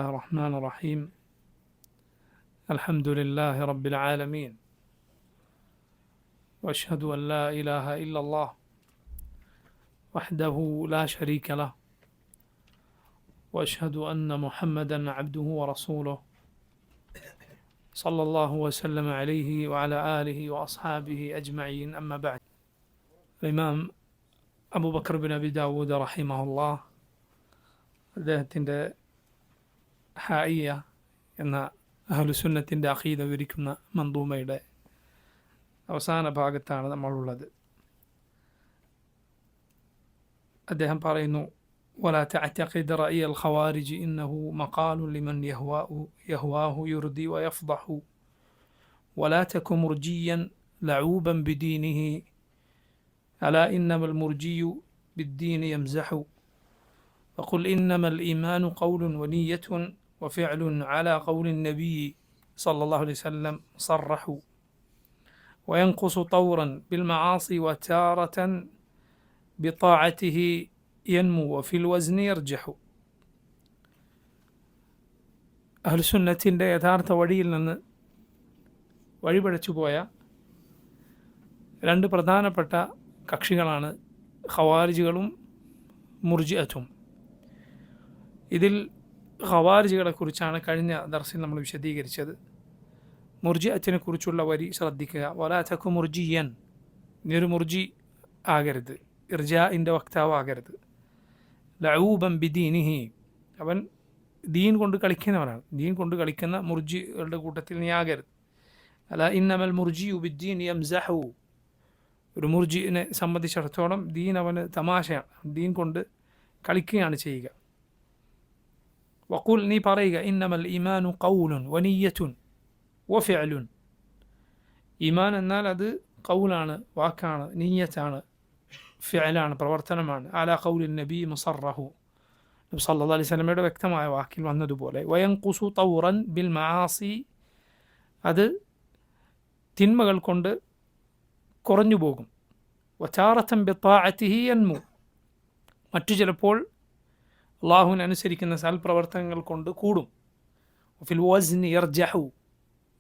الرحمن الرحيم. الحمد لله رب العالمين، وأشهد أن لا إله إلا الله وحده لا شريك له، وأشهد أن محمدا عبده ورسوله صلى الله وسلم عليه وعلى آله وأصحابه أجمعين. أما بعد. الإمام أبو بكر بن أبي داود رحمه الله അദ്ദേഹത്തിൻ്റെ ഹായിയ എന്ന അഹ്ലുസുന്നത്തിൻ്റെ അഖീദ വിവരിക്കുന്ന മന്ദൂമയുടെ അവസാന ഭാഗത്താണ് നമ്മളുള്ളത്. അദ്ദേഹം പറയുന്നു: ولا تعتقد رأي الخوارج إنه مقال لمن يهواه يردي ويفضح، ولا تك مرجيا لعوبا بدينه، ألا إنما المرجي بالدين يمزح، وقل إنما الإيمان قول ونية وفعل على قول النبي صلى الله عليه وسلم صرح، وينقص طورا بالمعاصي وتارة بطاعته ينمو وفي الوزن يرجح. അഹ്ലുസുന്നത്തിൻ്റെ യഥാർത്ഥ വഴിയിൽ നിന്ന് വഴിപഴച്ചു പോയ രണ്ട് പ്രധാനപ്പെട്ട കക്ഷികളാണ് ഖവാരിജികളും മുർജിഅത്തും. ഇതിൽ ഖവാരിജികളെക്കുറിച്ചാണ് കഴിഞ്ഞ ദർസിൽ നമ്മൾ വിശദീകരിച്ചത്. മുർജിഅത്തിനെ കുറിച്ചുള്ള വരി ശ്രദ്ധിക്കുക. വലാ തകു മുർജിയൻ, നീ ഒരു മുർജി ആകരുത്, ഇർജാഇൻ്റെ വക്താവാകരുത്. ലഊബൻ ബിദീനിഹി, അവൻ ദീൻ കൊണ്ട് കളിക്കുന്നവനാണ്, ദീൻ കൊണ്ട് കളിക്കുന്ന മുർജികളുടെ കൂട്ടത്തിൽ നീ ആകരുത്. അല ഇന്നമൽ മുർജിയു ബിദ്ദീൻ യംസഹു, ഒരു മുർജിനെ സംബന്ധിച്ചിടത്തോളം ദീൻ അവന് തമാശയാണ്, ദീൻ കൊണ്ട് കളിക്കുകയാണ് ചെയ്യുക. വഖുൽ, നീ പറയുക, ഇന്നമൽ ഈമാനു ഖൗലുൻ വനിയ്യത്തുൻ വഫിഅലുൻ, ഈമാൻ എന്നാൽ അത് ഖൗലാണ്, വാക്കാണ്, നിയ്യത്താണ്, ഫിഅലാണ്, പ്രവർത്തനമാണ്. അലാ ഖൗലിൻ നബി മുസറഹു, നബി സല്ലല്ലാഹു അലൈഹി വസല്ലമയുടെ വ്യക്തമായ വാക്കിൽ വന്നതുപോലെ. വയൻഖുസു തൗറൻ ബിൽ മആസി, അത് തിന്മകൾ കൊണ്ട് കുറഞ്ഞു പോകും. വതാറതൻ ബിത്താഅതിഹി യൻമു, മറ്റു ചിലപ്പോൾ അള്ളാഹുവിനെ അനുസരിക്കുന്ന സൽപ്രവർത്തനങ്ങൾ കൊണ്ട് കൂടും. ഫിൽ വസ്നി യർജഹു,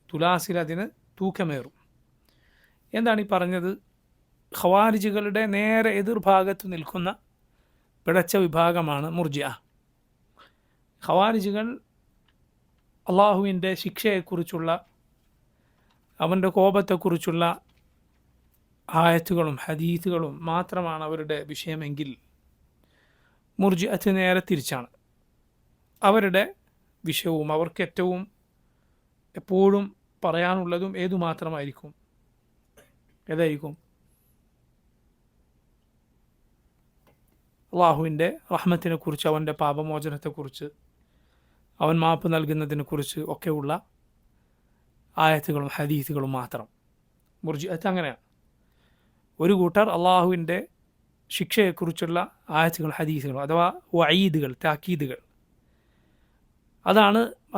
തുലാസിൽ അതിന് തൂക്കമേറും. എന്താണ് ഈ പറഞ്ഞത്? ഖവാരിജികളുടെ നേരെ എതിർഭാഗത്ത് നിൽക്കുന്ന പിഴച്ച വിഭാഗമാണ് മുർജിഅ. ഖവാരിജികൾ അള്ളാഹുവിൻ്റെ ശിക്ഷയെക്കുറിച്ചുള്ള, അവൻ്റെ കോപത്തെക്കുറിച്ചുള്ള ആയത്തുകളും ഹദീത്തുകളും മാത്രമാണ് അവരുടെ വിഷയമെങ്കിൽ മുർജിഅത്ത് നേരെ തിരിച്ചാണ്. അവരുടെ വിഷയവും അവർക്ക് ഏറ്റവും എപ്പോഴും പറയാനുള്ളതും ഏതു മാത്രമായിരിക്കും? ഏതായിരിക്കും? അള്ളാഹുവിൻ്റെ റഹ്മത്തിനെക്കുറിച്ച്, അവൻ്റെ പാപമോചനത്തെക്കുറിച്ച്, അവൻ മാപ്പ് നൽകുന്നതിനെക്കുറിച്ച് ഒക്കെയുള്ള ആയത്തുകളും ഹദീത്തുകളും മാത്രം. മുർജിഅത്ത് അങ്ങനെയാണ്. ഒരു കൂട്ടർ അള്ളാഹുവിൻ്റെ ശിക്ഷയെക്കുറിച്ചുള്ള ആയത്തുകൾ ഹദീസുകൾ അഥവാ വഈദുകൾ, താക്കീദുകൾ,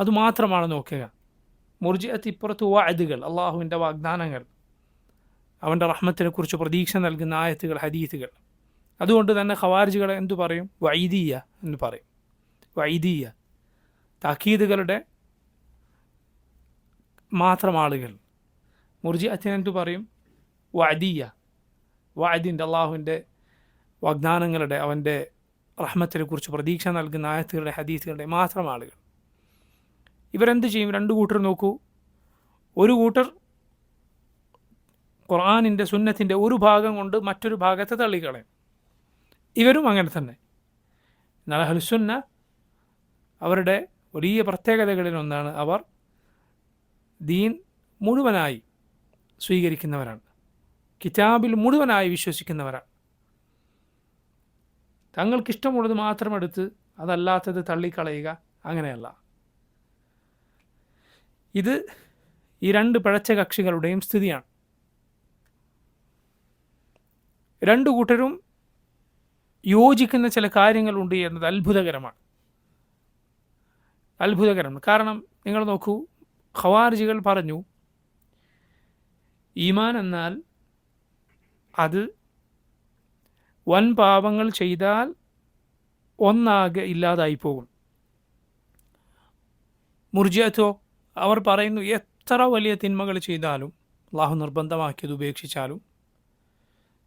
അതുമാത്രമാണ് നോക്കുക. മുർജിഅത്ത് ഇപ്പുറത്ത് വഅദുകൾ, അള്ളാഹുവിൻ്റെ വാഗ്ദാനങ്ങൾ, അവൻ്റെ റഹ്മത്തിനെക്കുറിച്ച് പ്രതീക്ഷ നൽകുന്ന ആയത്തുകൾ ഹദീസുകൾ. അതുകൊണ്ട് തന്നെ ഖവാരിജികളെ എന്തു പറയും? വഈദിയ്യ എന്ന് പറയും. വഈദിയ്യ, താക്കീദുകളുടെ മാത്രം ആളുകൾ. മുർജിഅത്തിനെ എന്തു പറയും? വഅദിയ്യ, വഅദിൻ്റെ, അള്ളാഹുവിൻ്റെ വാഗ്ദാനങ്ങളുടെ, അവൻ്റെ റഹ്മത്തിനെക്കുറിച്ച് പ്രതീക്ഷ നൽകുന്ന ആയത്തുകളുടെ ഹദീസുകളുടെ മാത്രം ആളുകൾ. ഇവരെന്ത് ചെയ്യും? രണ്ട് കൂട്ടർ നോക്കൂ. ഒരു കൂട്ടർ ഖുർആനിൻ്റെ സുന്നത്തിൻ്റെ ഒരു ഭാഗം കൊണ്ട് മറ്റൊരു ഭാഗത്തെ തള്ളിക്കളയും. ഇവരും അങ്ങനെ തന്നെ. എന്നാൽ അഹ്ലുസുന്ന അവരുടെ വലിയ പ്രത്യേകതകളിലൊന്നാണ്, അവർ ദീൻ മുഴുവനായി സ്വീകരിക്കുന്നവരാണ്, കിതാബിൽ മുഴുവനായി വിശ്വസിക്കുന്നവരാണ്. തങ്ങൾക്കിഷ്ടമുള്ളത് മാത്രം എടുത്ത് അതല്ലാത്തത് തള്ളിക്കളയുക, അങ്ങനെയല്ല. ഇത് ഈ രണ്ട് പിഴച്ച കക്ഷികളുടെയും സ്ഥിതിയാണ്. രണ്ടു കൂട്ടരും യോജിക്കുന്ന ചില കാര്യങ്ങളുണ്ട് എന്നത് അത്ഭുതകരമാണ്. കാരണം നിങ്ങൾ നോക്കൂ, ഖവാരിജികൾ പറഞ്ഞു ഈമാൻ എന്നാൽ അത് വൻ പാപങ്ങൾ ചെയ്താൽ ഒന്നാകെ ഇല്ലാതായി പോകും. മുർജിയത്തോ അവർ പറയുന്നു എത്ര വലിയ തിന്മകൾ ചെയ്താലും അള്ളാഹു നിർബന്ധമാക്കിയത് ഉപേക്ഷിച്ചാലും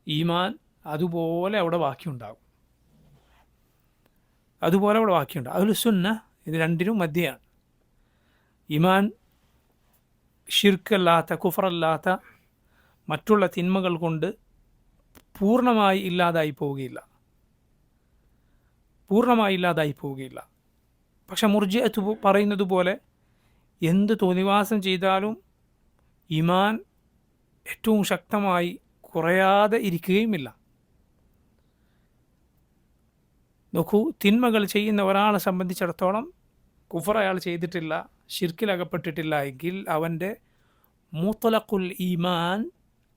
ഈമാൻ അതുപോലെ അവിടെ ബാക്കിയുണ്ടാകും. അതുപോലെ അവിടെ ബാക്കിയുണ്ടാകും. അഹ്ലുസുന്ന ഇത് രണ്ടിനും മധ്യയാണ്. ഈമാൻ ഷിർക്കല്ലാത്ത കുഫറല്ലാത്ത മറ്റുള്ള തിന്മകൾ കൊണ്ട് പൂർണ്ണമായി ഇല്ലാതായി പോവുകയില്ല, പക്ഷെ മുർജിഅത്ത് പറയുന്നത് പോലെ എന്ത് തോന്നിവാസം ചെയ്താലും ഈമാൻ ഏറ്റവും ശക്തമായി കുറയാതെ ഇരിക്കുകയുമില്ല. നോക്കൂ, തിന്മകൾ ചെയ്യുന്ന ഒരാളെ സംബന്ധിച്ചിടത്തോളം കുഫർ അയാൾ ചെയ്തിട്ടില്ല, ഷിർക്കിലകപ്പെട്ടിട്ടില്ല എങ്കിൽ അവൻ്റെ മുത്ലഖുൽ ഈമാൻ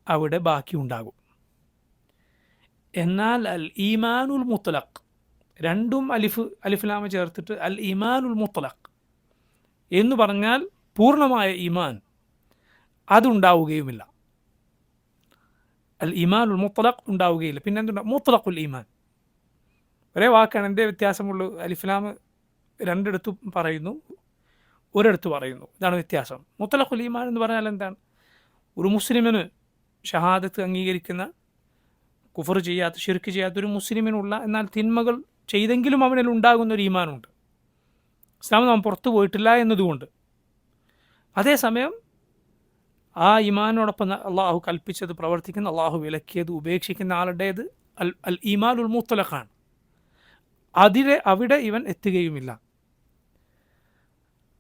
അവിടെ ബാക്കിയുണ്ടാകും. എന്നാൽ അൽ ഈമാനുൽ മുത്ലഖ്, രണ്ടും അലിഫ്ലാമ ചേർത്തിട്ട് അൽ ഈമാനുൽ മുത്ലഖ് എന്ന് പറഞ്ഞാൽ പൂർണ്ണമായ ഈമാൻ അതുണ്ടാവുകയുമില്ല. അൽ ഈമാനുൽ മുത്ലഖ് ഉണ്ടാവുകയില്ല. പിന്നെ എന്തുണ്ടാ? മുത്ലഖുൽ ഈമാൻ ഒരേ വാക്കാണ്, എന്തേ വ്യത്യാസമുള്ളൂ? അലിഫ്ലാം രണ്ടിടത്തും പറയുന്നു, ഒരിടത്ത് പറയുന്നു. ഇതാണ് വ്യത്യാസം. മുത്ലഖുൽ ഈമാൻ എന്ന് പറഞ്ഞാൽ എന്താണ്? ഒരു മുസ്ലിമിന് ഷഹാദത്ത് അംഗീകരിക്കുന്ന, കുഫർ ചെയ്യാത്ത, ഷിർക്ക് ചെയ്യാത്ത ഒരു മുസ്ലിമിനുള്ള, എന്നാൽ തിന്മകൾ ചെയ്തെങ്കിലും അവനിൽ ഉണ്ടാകുന്ന ഒരു ഈമാനുണ്ട്. ഇസ്ലാം നാം പുറത്തു പോയിട്ടില്ല എന്നതുകൊണ്ട്. അതേസമയം ആ ഈമാനോടൊപ്പം അള്ളാഹു കൽപ്പിച്ചത് പ്രവർത്തിക്കുന്ന, അള്ളാഹു വിലക്കിയത് ഉപേക്ഷിക്കുന്ന ആളുടേത് അൽ ഈമാനുൽ മുത്ലഖാണ്. അവിടെ ഇവൻ എത്തുകയുമില്ല.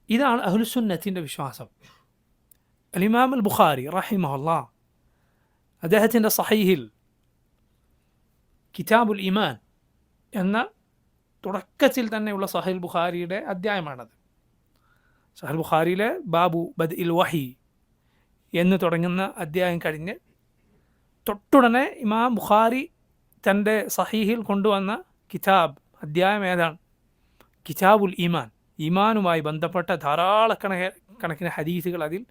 ഇതാണ് അഹ്ലുസുന്നത്തിൻ്റെ വിശ്വാസം. അൽ ഇമാം അൽ ബുഖാരി റഹിമഹുല്ലാഹ് അദ്ദേഹത്തിൻ്റെ സഹീഹിൽ കിതാബുൽ ഈമാൻ എന്ന തുടക്കത്തിൽ തന്നെയുള്ള സഹീൽ ബുഖാരിയുടെ അധ്യായമാണത്. സഹീൽ ബുഖാരിയിലെ ബാബു ബദ്ഇൽ വഹി എന്ന് തുടങ്ങുന്ന അധ്യായം കഴിഞ്ഞ് തൊട്ടുടനെ ഇമാം ബുഖാരി തൻ്റെ സഹീഹിൽ കൊണ്ടുവന്ന അധ്യായം ഏതാണ്? കിതാബുൽ ഈമാൻ. ഈമാനുമായി ബന്ധപ്പെട്ട ധാരാളക്കണക്കിന് ഹദീസുകൾ അതിൽ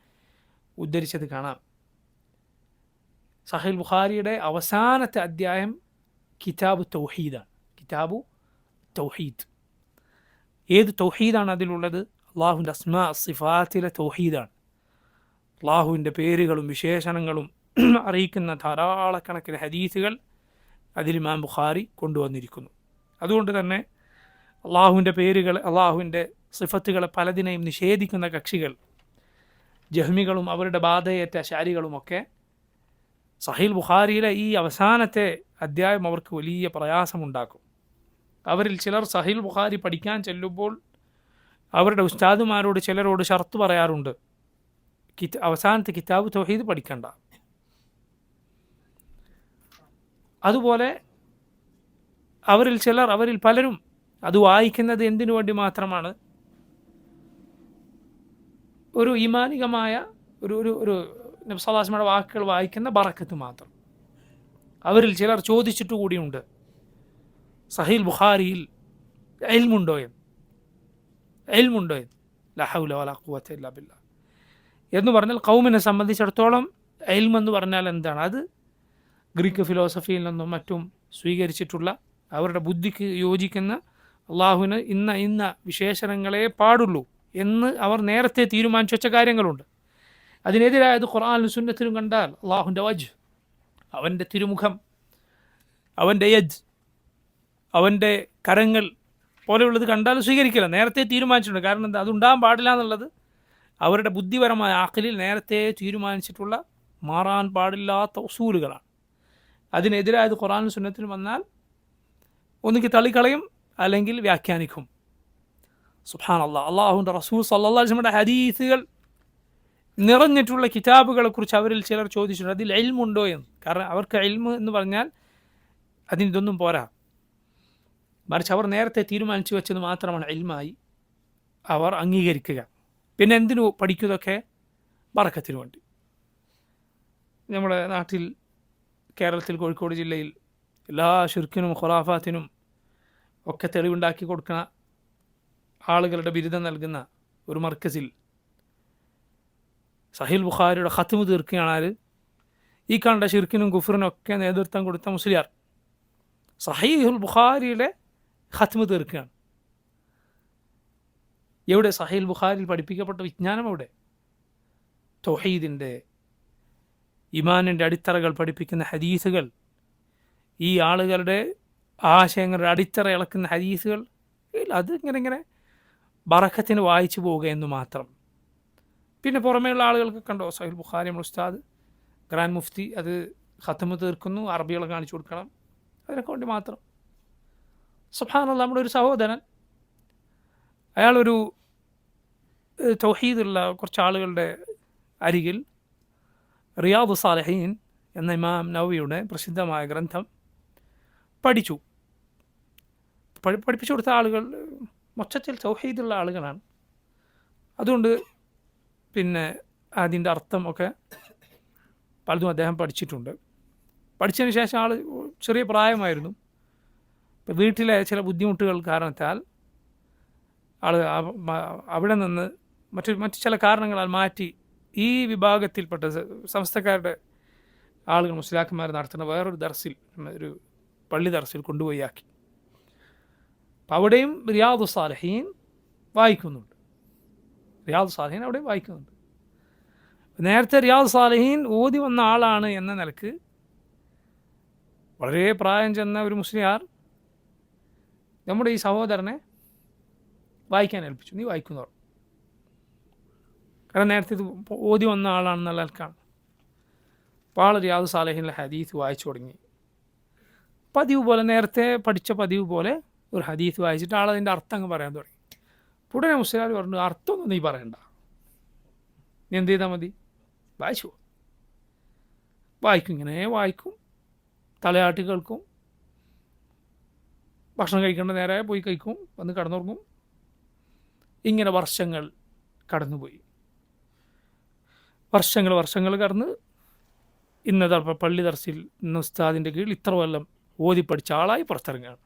ഉദ്ധരിച്ചത് കാണാം. സഹീൽ ബുഖാരിയുടെ അവസാനത്തെ അധ്യായം കിതാബു തൗഹീദാണ്. കിതാബു തൗഹീദ്. ഏത് തൗഹീദാണ് അതിലുള്ളത്? അള്ളാഹുവിൻ്റെ അസ്മാ സിഫാത്തിലെ തൗഹീദാണ്. അള്ളാഹുവിൻ്റെ പേരുകളും വിശേഷണങ്ങളും അറിയിക്കുന്ന ധാരാളക്കണക്കിന് ഹദീസുകൾ അതിൽ ഇമാം ബുഖാരി കൊണ്ടുവന്നിരിക്കുന്നു. അതുകൊണ്ട് തന്നെ അള്ളാഹുവിൻ്റെ പേരുകൾ, അള്ളാഹുവിൻ്റെ സിഫത്തുകളെ പലതിനെയും നിഷേധിക്കുന്ന കക്ഷികൾ, ജഹ്മികളും അവരുടെ ബാധയേറ്റ അശാരികളുമൊക്കെ സഹീൽ ബുഖാരിയിലെ ഈ അവസാനത്തെ അധ്യായം അവർക്ക് വലിയ പ്രയാസമുണ്ടാക്കും. അവരിൽ ചിലർ സഹീൽ ബുഖാരി പഠിക്കാൻ ചെല്ലുമ്പോൾ അവരുടെ ഉസ്താദുമാരോട് ചിലരോട് ഷർത്ത് പറയാറുണ്ട്, അവസാനത്തെ കിതാബ് തൗഹീദ് പഠിക്കണ്ട. അതുപോലെ അവരിൽ പലരും അത് വായിക്കുന്നത് എന്തിനു വേണ്ടി മാത്രമാണ്? ഒരു ഈമാനികമായ ഒരു നബി സല്ലല്ലാഹു അലൈഹി വസല്ലമയുടെ വാക്കുകൾ വായിക്കുന്ന ബറക്കത്ത് മാത്രം. അവരിൽ ചിലർ ചോദിച്ചിട്ട് കൂടിയുണ്ട്, സഹീൽ ബുഖാരിയിൽ ഇൽമുണ്ടോ എന്ന്. ലാ ഹൗല വലാ ഖുവത ഇല്ലാ ബില്ലാഹ് എന്ന് പറഞ്ഞാൽ ഖൗമിനെ സംബന്ധിച്ചിടത്തോളം ഇൽമെന്ന് പറഞ്ഞാൽ എന്താണ്? അത് ഗ്രീക്ക് ഫിലോസഫിയിൽ നിന്നും മറ്റും സ്വീകരിച്ചിട്ടുള്ള അവരുടെ ബുദ്ധിക്ക് യോജിക്കുന്ന അള്ളാഹുവിന് ഇന്ന വിശേഷണങ്ങളെ പാടുള്ളൂ എന്ന് അവർ നേരത്തെ തീരുമാനിച്ചു വെച്ച കാര്യങ്ങളുണ്ട്. അതിനെതിരായത് ഖുർആനിലും സുന്നത്തിലും കണ്ടാൽ അള്ളാഹുവിൻ്റെ വജ്ഹ്, അവൻ്റെ തിരുമുഖം, അവൻ്റെ യദ്, അവൻ്റെ കരങ്ങൾ പോലെയുള്ളത് കണ്ടാൽ സ്വീകരിക്കില്ല. നേരത്തെ തീരുമാനിച്ചിട്ടുണ്ട്. കാരണം എന്താ? അതുണ്ടാകാൻ പാടില്ല എന്നുള്ളത് അവരുടെ ബുദ്ധിപരമായ ആഖിലിൽ നേരത്തെ തീരുമാനിച്ചിട്ടുള്ള മാറാൻ പാടില്ലാത്ത ഉസൂലുകളാണ്. അതിനെതിരായത് ഖുർആനിലും സുന്നത്തിലും വന്നാൽ ഒന്നുകിൽ തള്ളിക്കളയും അല്ലെങ്കിൽ വ്യാഖ്യാനിക്കും. സുബ്ഹാനല്ലാഹ്. അള്ളാഹുവിൻ്റെ റസൂൽ സല്ലല്ലാഹു അലൈഹി വസല്ലമയുടെ ഹദീസുകൾ നിറഞ്ഞിട്ടുള്ള കിതാബുകളെക്കുറിച്ച് അവരിൽ ചിലർ ചോദിച്ചിട്ടുണ്ട്, അതിൽ ഇൽമുണ്ടോ എന്ന്. കാരണം അവർക്ക് ഇൽമ് എന്ന് പറഞ്ഞാൽ അതിനിതൊന്നും പോരാ, മറിച്ച് അവർ നേരത്തെ തീരുമാനിച്ചു വെച്ചത് മാത്രമാണ് ഇൽമായി അവർ അംഗീകരിക്കുക. പിന്നെ എന്തിനു പഠിക്കുന്നതൊക്കെ? ബറക്കത്തിന് വേണ്ടി. നമ്മുടെ നാട്ടിൽ, കേരളത്തിൽ കോഴിക്കോട് ജില്ലയിൽ എല്ലാ ഷിർക്കിനും ഖുറാഫാത്തിനും ഒക്കെ തെളിവുണ്ടാക്കി കൊടുക്കുന്ന ആളുകളുടെ ബിരുദം നൽകുന്ന ഒരു മർക്കസിൽ സഹീൽ ബുഖാരിയുടെ ഖത്മ് തീർക്കുകയാണ് ഈ കണ്ട ഷിർക്കിനും കുഫറിനും ഒക്കെ നേതൃത്വം കൊടുത്ത മുസ്ലിയാർ. സഹീഹുൽ ബുഖാരിയുടെ ഖത്മ് തീർക്കുകയാണ്. എവിടെ സഹീൽ ബുഖാരിൽ പഠിപ്പിക്കപ്പെട്ട വിജ്ഞാനം എവിടെ? തൗഹീദിൻ്റെ ഈമാനിൻ്റെ അടിത്തറകൾ പഠിപ്പിക്കുന്ന ഹദീസുകൾ, ഈ ആളുകളുടെ ആശയങ്ങളുടെ അടിത്തറ ഇളക്കുന്ന ഹദീസുകൾ, അത് ഇങ്ങനെ ബറക്കത്തിന് വായിച്ചു പോവുക എന്ന് മാത്രം. പിന്നെ പുറമേയുള്ള ആളുകൾക്ക് കണ്ടോ, സഹീൽ ബുഖാരി നമ്മൾ ഉസ്താദ് ഗ്രാൻഡ് മുഫ്തി അത് ഖത്തമ് തീർക്കുന്നു, അറബികളെ കാണിച്ചു കൊടുക്കണം, അതിനൊക്കെ വേണ്ടി മാത്രം. സുബ്ഹാനല്ലാഹ്, നമ്മുടെ ഒരു സഹോദരൻ, അയാളൊരു തൗഹീദുള്ള കുറച്ച് ആളുകളുടെ അരികിൽ റിയാദു സാലിഹീൻ എന്ന ഇമാം നവവിയുടെ പ്രസിദ്ധമായ ഗ്രന്ഥം പഠിപ്പിച്ചു കൊടുത്ത ആളുകൾ മൊത്തത്തിൽ തൗഹീദുള്ള ആളുകളാണ്. അതുകൊണ്ട് പിന്നെ അതിൻ്റെ അർത്ഥം ഒക്കെ പലതും അദ്ദേഹം പഠിച്ചിട്ടുണ്ട്. പഠിച്ചതിന് ശേഷം ആൾ ചെറിയ പ്രായമായിരുന്നു. ഇപ്പം വീട്ടിലെ ചില ബുദ്ധിമുട്ടുകൾ കാരണത്താൽ ആൾ അവിടെ നിന്ന് മറ്റു ചില കാരണങ്ങളാൽ മാറ്റി ഈ വിഭാഗത്തിൽപ്പെട്ട സംസ്ഥക്കാരുടെ ആളുകൾ, മുസ്ലിയാക്കന്മാർ നടത്തുന്ന വേറൊരു ദർസിൽ, ഒരു പള്ളി ദർസിൽ കൊണ്ടുപോയി ആക്കി. അപ്പം അവിടെയും റിയാദു സാലിഹീൻ വായിക്കുന്നുണ്ട്. അവിടെയും വായിക്കുന്നുണ്ട്. നേരത്തെ റിയാദു സാലിഹീൻ ഓതി വന്ന ആളാണ് എന്ന നിലക്ക് വളരെ പ്രായം ചെന്ന ഒരു മുസ്ലിയാർ നമ്മുടെ ഈ സഹോദരനെ വായിക്കാൻ ഏൽപ്പിച്ചു. നീ വായിക്കുന്നു പറഞ്ഞു. കാരണം നേരത്തെ ഇത് ഓതി വന്ന ആളാണെന്നുള്ള നിലക്കാണ്. അപ്പോൾ ആൾ റിയാദു സാലിഹീനിലെ ഹദീസ് വായിച്ചു തുടങ്ങി. പതിവ് പോലെ, നേരത്തെ പഠിച്ച പതിവ് പോലെ ഒരു ഹദീസ് വായിച്ചിട്ട് ആളതിൻ്റെ അർത്ഥം അങ്ങ് പറയാൻ തുടങ്ങി. ഉടനെ മുസ്ലിയാർ പറഞ്ഞു, അർത്ഥമൊന്നും നീ പറയണ്ട, നീ എന്ത് ചെയ്താൽ മതി, വായിച്ചു. ഇങ്ങനെ വായിക്കും, തലയാട്ടി കേൾക്കും, ഭക്ഷണം കഴിക്കേണ്ട നേരെ പോയി കഴിക്കും, വന്ന് കിടന്നുറങ്ങും. ഇങ്ങനെ വർഷങ്ങൾ കടന്നുപോയി. വർഷങ്ങൾ കടന്ന് ഇന്നത്തെ പള്ളി ദർസിൽ ഇന്ന് ഉസ്താദിൻ്റെ കീഴിൽ ഇത്ര കൊല്ലം ഓതി പഠിച്ച ആളായി പുറത്തിറങ്ങുകയാണ്.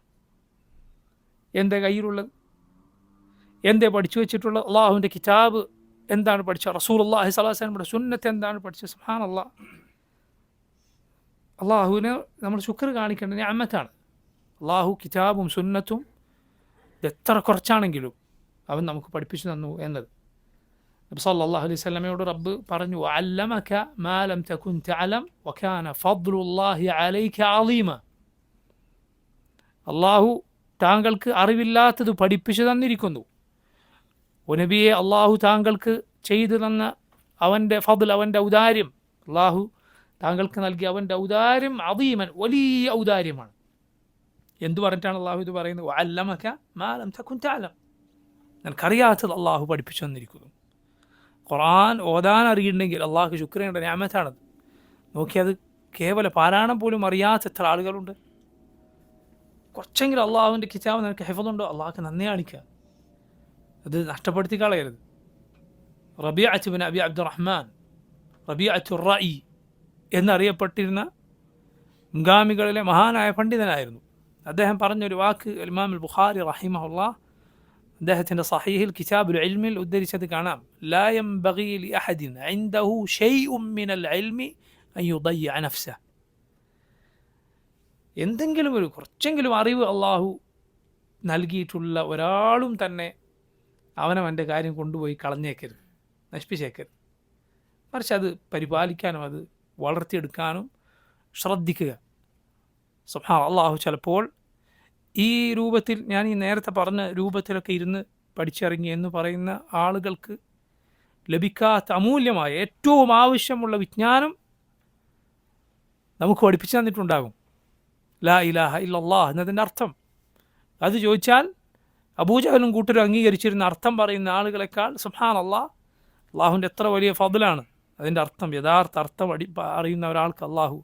എന്തേ കയ്യിലുള്ളത്? എന്തേ പഠിച്ചു വെച്ചിട്ടുള്ളത്? അള്ളാഹുവിൻ്റെ കിതാബ് എന്താണ് പഠിച്ചത്? റസൂലുള്ളാഹി സ്വല്ലല്ലാഹു അലൈഹി വസല്ലമയുടെ സുന്നത്ത് എന്താണ് പഠിച്ചത്? സുബ്ഹാനല്ലാഹ്. അള്ളാഹുവിന് നമ്മൾ ശുക്ർ കാണിക്കേണ്ട നിഅമത്താണ്. അള്ളാഹു കിതാബും സുന്നത്തും എത്ര കുറച്ചാണെങ്കിലും അവൻ നമുക്ക് പഠിപ്പിച്ചു തന്നു എന്നത്. നബി സല്ലല്ലാഹു അലൈഹി വസല്ലമയോട് റബ്ബ് പറഞ്ഞു, അല്ലമക മാ ലം തകുൻ തഅലം വകാന ഫദ്ലുല്ലാഹി അലൈക അളീമ. അള്ളാഹു താങ്കൾക്ക് അറിവില്ലാത്തത് പഠിപ്പിച്ചു തന്നിരിക്കുന്നു. നബിയെ, അള്ളാഹു താങ്കൾക്ക് ചെയ്തു തന്ന അവൻ്റെ ഫദ്ൽ, അവൻ്റെ ഔദാര്യം, അള്ളാഹു താങ്കൾക്ക് നൽകിയ അവൻ്റെ ഔദാര്യം അദീമൻ, വലിയ ഔദാര്യമാണ്. എന്തു പറഞ്ഞിട്ടാണ് അള്ളാഹു ഇത് പറയുന്നത്? വഅല്ലമക മാ ലം തകുൻ തഅലം. നിനക്കറിയാത്തത് അള്ളാഹു പഠിപ്പിച്ചു തന്നിരിക്കുന്നു. ഖുർആൻ ഓതാൻ അറിയുന്നുണ്ടെങ്കിൽ അള്ളാഹു ശുക്ർ ചെയ്യേണ്ട നിഅമത്താണത്. നോക്കിയത് കേവല പാരായണം പോലും അറിയാത്ത എത്ര ആളുകളുണ്ട്. കുറച്ചെങ്കിലും അള്ളാഹുവിൻ്റെ കിതാബ് നിനക്ക് ഹിഫ്ളുണ്ടോ, അള്ളാഹുക്ക് നന്ദി കാണിക്കുക, അത് നഷ്ടപ്പെടുത്തി കളയരുത്. റബീഅത്ത് ഇബ്നു അബി അബ്ദുറഹ്മാൻ, റബീഅത്തുർ റഈ എന്നറിയപ്പെട്ടിരുന്ന മുൻഗാമികളിലെ മഹാനായ പണ്ഡിതനായിരുന്നു. അദ്ദേഹം പറഞ്ഞൊരു വാക്ക് ഇമാം അൽ ബുഖാരി റഹിമഹുല്ലാഹ് അദ്ദേഹത്തിൻ്റെ സഹീഹിൽ കിതാബുൽ ഇൽമിൽ ഉദ്ധരിച്ചത് കാണാം. ലാ യംബഗി ലി അഹദിൻ ഇൻദഹു ഷൈഉൻ മിനൽ ഇൽമി അൻ യുദയ്യ നഫ്സഹ. എന്തെങ്കിലും ഒരു കുറച്ചെങ്കിലും അറിവ് അള്ളാഹു നൽകിയിട്ടുള്ള ഒരാളും തന്നെ അവനവൻ്റെ കാര്യം കൊണ്ടുപോയി കളഞ്ഞേക്കരുത്, നശിപ്പിച്ചേക്കരുത്. മറിച്ച് അത് പരിപാലിക്കാനും അത് വളർത്തിയെടുക്കാനും ശ്രദ്ധിക്കുക. സുബ്ഹാനല്ലാഹ്, അള്ളാഹു ചിലപ്പോൾ ഈ രൂപത്തിൽ, ഞാൻ ഈ നേരത്തെ പറഞ്ഞ രൂപത്തിലൊക്കെ ഇരുന്ന് പഠിച്ചിറങ്ങി എന്ന് പറയുന്ന ആളുകൾക്ക് ലഭിക്കാത്ത അമൂല്യമായ ഏറ്റവും ആവശ്യമുള്ള വിജ്ഞാനം നമുക്ക് പഠിപ്പിച്ചു തന്നിട്ടുണ്ടാകും. ലാ ഇലാഹ ഇല്ലല്ലാഹ് എന്നതിൻ്റെ അർത്ഥം അത് ചോദിച്ചാൽ അബൂജഹലും കൂട്ടരും അംഗീകരിച്ചിരുന്ന അർത്ഥം പറയുന്ന ആളുകളെക്കാൾ സുബ്ഹാനല്ലാഹ്, അള്ളാഹുവിൻ്റെ എത്ര വലിയ ഫദ്ലാണ്. അതിൻ്റെ അർത്ഥം, യഥാർത്ഥ അർത്ഥം അറിയുന്ന ഒരാൾക്ക് അള്ളാഹു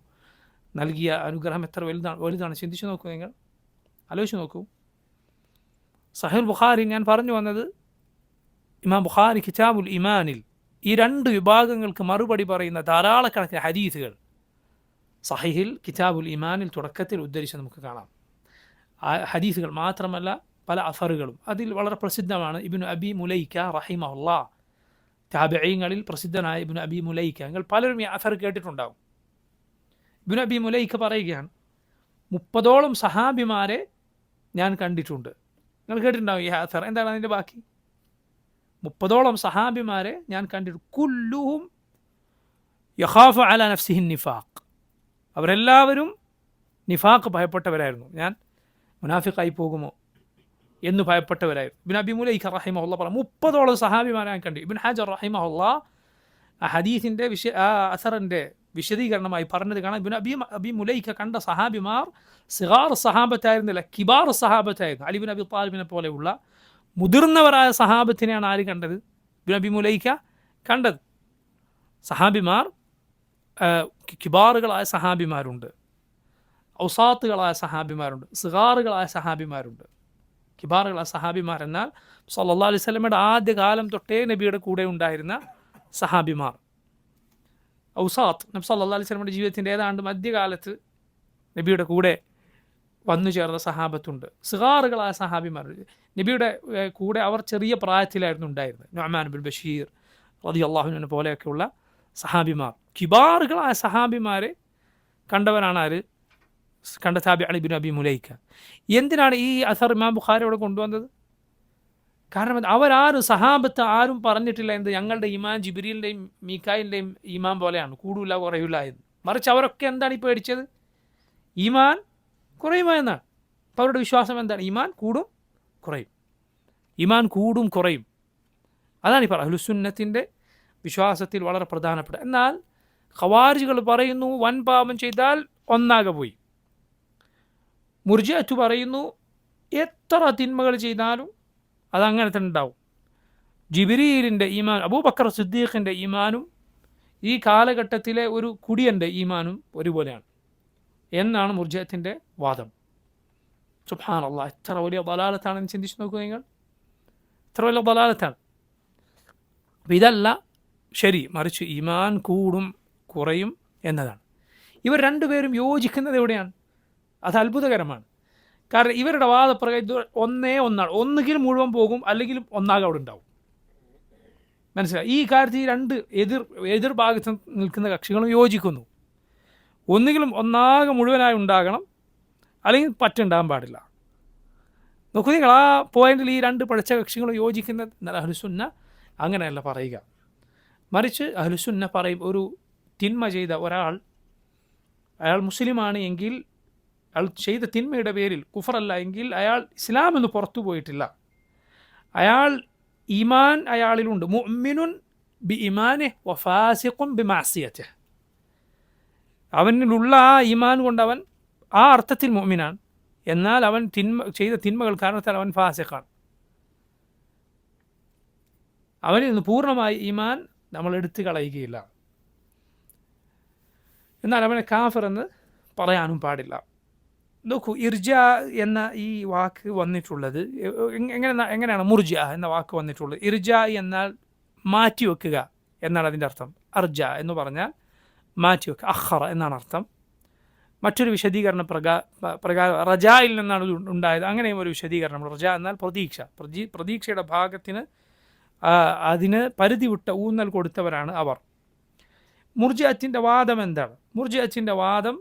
നൽകിയ അനുഗ്രഹം എത്ര വലുതാണ്. ചിന്തിച്ചു നോക്കൂ, നിങ്ങൾ ആലോചിച്ച് നോക്കൂ. സഹീഹുൽ ബുഖാരി, ഞാൻ പറഞ്ഞു വന്നത്, ഇമാം ബുഖാരി കിതാബുൽ ഈമാനിൽ ഈ രണ്ട് വിഭാഗങ്ങൾക്ക് മറുപടി പറയുന്ന ധാരാളക്കണക്കിന് ഹദീസുകൾ സഹീഹിൽ കിതാബുൽ ഈമാനിൽ തുടക്കത്തിൽ ഉദ്ധരിച്ച് നമുക്ക് കാണാം. ആ ഹദീസുകൾ മാത്രമല്ല, പല അസറുകളും അതിൽ വളരെ പ്രസിദ്ധമാണ്. ഇബ്നു അബി മുലൈക്ക റഹിമഹുല്ലാഹ്, താബിഈങ്ങളിൽ പ്രസിദ്ധനായ ഇബ്നു അബി മുലൈക്ക, നിങ്ങൾ പലരും ഈ അസർ കേട്ടിട്ടുണ്ടാകും. ഇബ്നു അബി മുലൈക്ക പറയുകയാണ്, 30ഓളം സഹാബിമാരെ ഞാൻ കണ്ടിട്ടുണ്ട്. നിങ്ങൾ കേട്ടിട്ടുണ്ടാകും ഈ അസർ. എന്താണ് അതിൻ്റെ ബാക്കി? 30ഓളം സഹാബിമാരെ ഞാൻ കണ്ടിട്ടുണ്ട്. കുല്ലുഹും യഖാഫു അലാ നഫ്സിഹി നിഫാഖ്, അവരെല്ലാവരും നിഫാഖ് ഭയപ്പെട്ടവരായിരുന്നു. ഞാൻ മുനാഫിഖായി പോകുമോ എന്ന് ഭയപ്പെട്ടവരായിരുന്നു. ഇബ്നു അബി മുലൈക റഹിമഹുല്ലാഹ് പറഞ്ഞു 30ഓളം സഹാബിമാരെ ഞാൻ കണ്ടു. ഇബ്നു ഹജർ റഹിമഹുല്ലാഹ് ആ ഹദീസിൻ്റെ അസറിൻ്റെ വിശദീകരണമായി പറഞ്ഞത് കാണാം. ഇബ്നു അബി മുലൈക കണ്ട സഹാബിമാർ സിഗാർ സഹാബത്തായിരുന്നില്ല, കിബാർ സഹാബത്തായിരുന്നു. അലി ഇബ്നു അബി താലിബിനെ പോലെയുള്ള മുതിർന്നവരായ സഹാബത്തിനെയാണ് ആര് കണ്ടത്? ഇബ്നു അബി മുലൈക കണ്ടത്. സഹാബിമാർ കിബാറുകളായ സഹാബിമാരുണ്ട്, ഔസാത്തുകളായ സഹാബിമാരുണ്ട്, സിഗാറുകളായ സഹാബിമാരുണ്ട്. കിബാറുകളായ സഹാബിമാർ എന്നാൽ സല്ലല്ലാഹു അലൈഹി വസല്ലമയുടെ ആദ്യ കാലം തൊട്ടേ നബിയുടെ കൂടെ ഉണ്ടായിരുന്ന സഹാബിമാർ. ഔസാത്ത് നബി സല്ലല്ലാഹു അലൈഹി വസല്ലമയുടെ ജീവിതത്തിൻ്റെ ഏതാണ്ട് മധ്യകാലത്ത് നബിയുടെ കൂടെ വന്നു ചേർന്ന സഹാബത്തുണ്ട്. സിഗാറുകളായ സഹാബിമാർ നബിയുടെ കൂടെ അവർ ചെറിയ പ്രായത്തിലായിരുന്നു ഉണ്ടായിരുന്നത്. നുഅ്മാൻ ബിൻ ബഷീർ റളിയല്ലാഹു അൻഹു പോലെയൊക്കെയുള്ള സഹാബിമാർ. കിബാറുകളായ സഹാബിമാരെ കണ്ടവരാണ് ആര്? കണ്ട താബിഈൻ ഇബ്നു അബി മുലൈക. എന്തിനാണ് ഈ അസർ ഇമാം ബുഖാരി ഇവിടെ കൊണ്ടുവന്നത്? കാരണം അവരാരും സഹാബത്ത് ആരും പറഞ്ഞിട്ടില്ല എന്ത് ഞങ്ങളുടെ ഈമാൻ ജിബ്രീലിൻ്റെയും മീകായിലിൻ്റെയും ഈമാൻ പോലെയാണ്, കൂടില്ല കുറയില്ല എന്ന്. മറിച്ച് അവരൊക്കെ എന്താണ് ഈ പേടിച്ചത്? ഈമാൻ കുറയുമോ എന്നാണ്. അപ്പോൾ അവരുടെ വിശ്വാസം എന്താണ്? ഈമാൻ കൂടും കുറയും, ഈമാൻ കൂടും കുറയും. അതാണ് ഈ അഹ്ലുസുന്നത്തിൻ്റെ വിശ്വാസത്തിൽ വളരെ പ്രധാനപ്പെട്ട. എന്നാൽ ഖവാരിജികൾ പറയുന്നു വൻ പാപം ചെയ്താൽ ഒന്നാകെ പോയി. മുർജിഅത്ത് പറയുന്നു എത്ര തിന്മകൾ ചെയ്താലും അതങ്ങനെ തന്നെ ഉണ്ടാവും. ജിബ്രീലിൻ്റെ ഈമാൻ, അബൂബക്കർ സിദ്ദീഖിൻ്റെ ഈമാനും ഈ കാലഘട്ടത്തിലെ ഒരു കുടിയൻ്റെ ഈമാനും ഒരുപോലെയാണ് എന്നാണ് മുർജിഅത്തിൻ്റെ വാദം. സുബ്ഹാനല്ലാഹ്, എത്ര വലിയ ദലാലത്താണെന്ന് ചിന്തിച്ച് നോക്കൂ നിങ്ങൾ, എത്ര വലിയ ദലാലത്താണ്. അപ്പം ഇതല്ല ശരി, മറിച്ച് ഈമാൻ കൂടും കുറയും എന്നതാണ്. ഇവർ രണ്ടുപേരും യോജിക്കുന്നത് എവിടെയാണ്? അത് അത്ഭുതകരമാണ്. കാരണം ഇവരുടെ വാദപ്രകാരം ഒന്നാണ്, ഒന്നുകിൽ മുഴുവൻ പോകും അല്ലെങ്കിൽ ഒന്നാകെ അവിടെ ഉണ്ടാവും. മനസ്സിലായി? ഈ കാര്യത്തിൽ രണ്ട് എതിർ ഭാഗത്ത് നിൽക്കുന്ന കക്ഷികളും യോജിക്കുന്നു. ഒന്നുകിലും ഒന്നാകെ മുഴുവനായി ഉണ്ടാകണം, അല്ലെങ്കിൽ പറ്റുണ്ടാകാൻ പാടില്ല. നോക്കൂ നിങ്ങൾ, ആ പോയിന്റിൽ ഈ രണ്ട് പഠിച്ച കക്ഷികളും യോജിക്കുന്നത്. എന്നാൽ അഹ്ലുസുന്ന അങ്ങനെയല്ല പറയുക. മറിച്ച് അഹ്ലുസുന്ന പറയും ഒരു തിന്മ ചെയ്ത ഒരാൾ, അയാൾ മുസ്ലിമാണ് എങ്കിൽ അയാൾ ചെയ്ത തിന്മയുടെ പേരിൽ കുഫറല്ല എങ്കിൽ അയാൾ ഇസ്ലാമിൽ നിന്ന് പുറത്തു പോയിട്ടില്ല, അയാൾ ഈമാൻ അയാളിലുണ്ട്. മുഅ്മിനുൻ ബി ഈമാനിഹി വഫാസിഖുൻ ബി മഅസിയതിഹി, അവനിലുള്ള ആ ഈമാൻ കൊണ്ട് അവൻ ആ അർത്ഥത്തിൽ മുഅ്മിനാണ്, എന്നാൽ അവൻ ചെയ്ത തിന്മകൾ കാരണത്താൽ അവൻ ഫാസിഖാണ്. അവനിൽ നിന്ന് പൂർണ്ണമായി ഈമാൻ നമ്മൾ എടുത്തു കളയുകയില്ല, എന്നാൽ അവനെ കാഫിർ എന്ന് പറയാനും പാടില്ല. നോക്കൂ, ഇർജ എന്ന ഈ വാക്ക് വന്നിട്ടുള്ളത് എങ്ങനെയാണ്? മുർജ എന്ന വാക്ക് വന്നിട്ടുള്ളത്. ഇർജ എന്നാൽ മാറ്റിവെക്കുക എന്നാണ് അതിൻ്റെ അർത്ഥം. അർജ എന്ന് പറഞ്ഞാൽ മാറ്റിവെക്കുക, അഖറ എന്നാണ് അർത്ഥം. മറ്റൊരു വിശദീകരണ പ്രകാരം റജായിൽ നിന്നാണ് ഉണ്ടായത്, അങ്ങനെയും ഒരു വിശദീകരണം. റജ എന്നാൽ പ്രതീക്ഷ, പ്രതീക്ഷയുടെ ഭാഗത്തിന് അതിന് പരിധി വിട്ട ഊന്നൽ കൊടുത്തവരാണ് അവർ. മുർജിഅത്തിൻ്റെ വാദം എന്താണ്? മുർജിഅത്തിൻ്റെ വാദം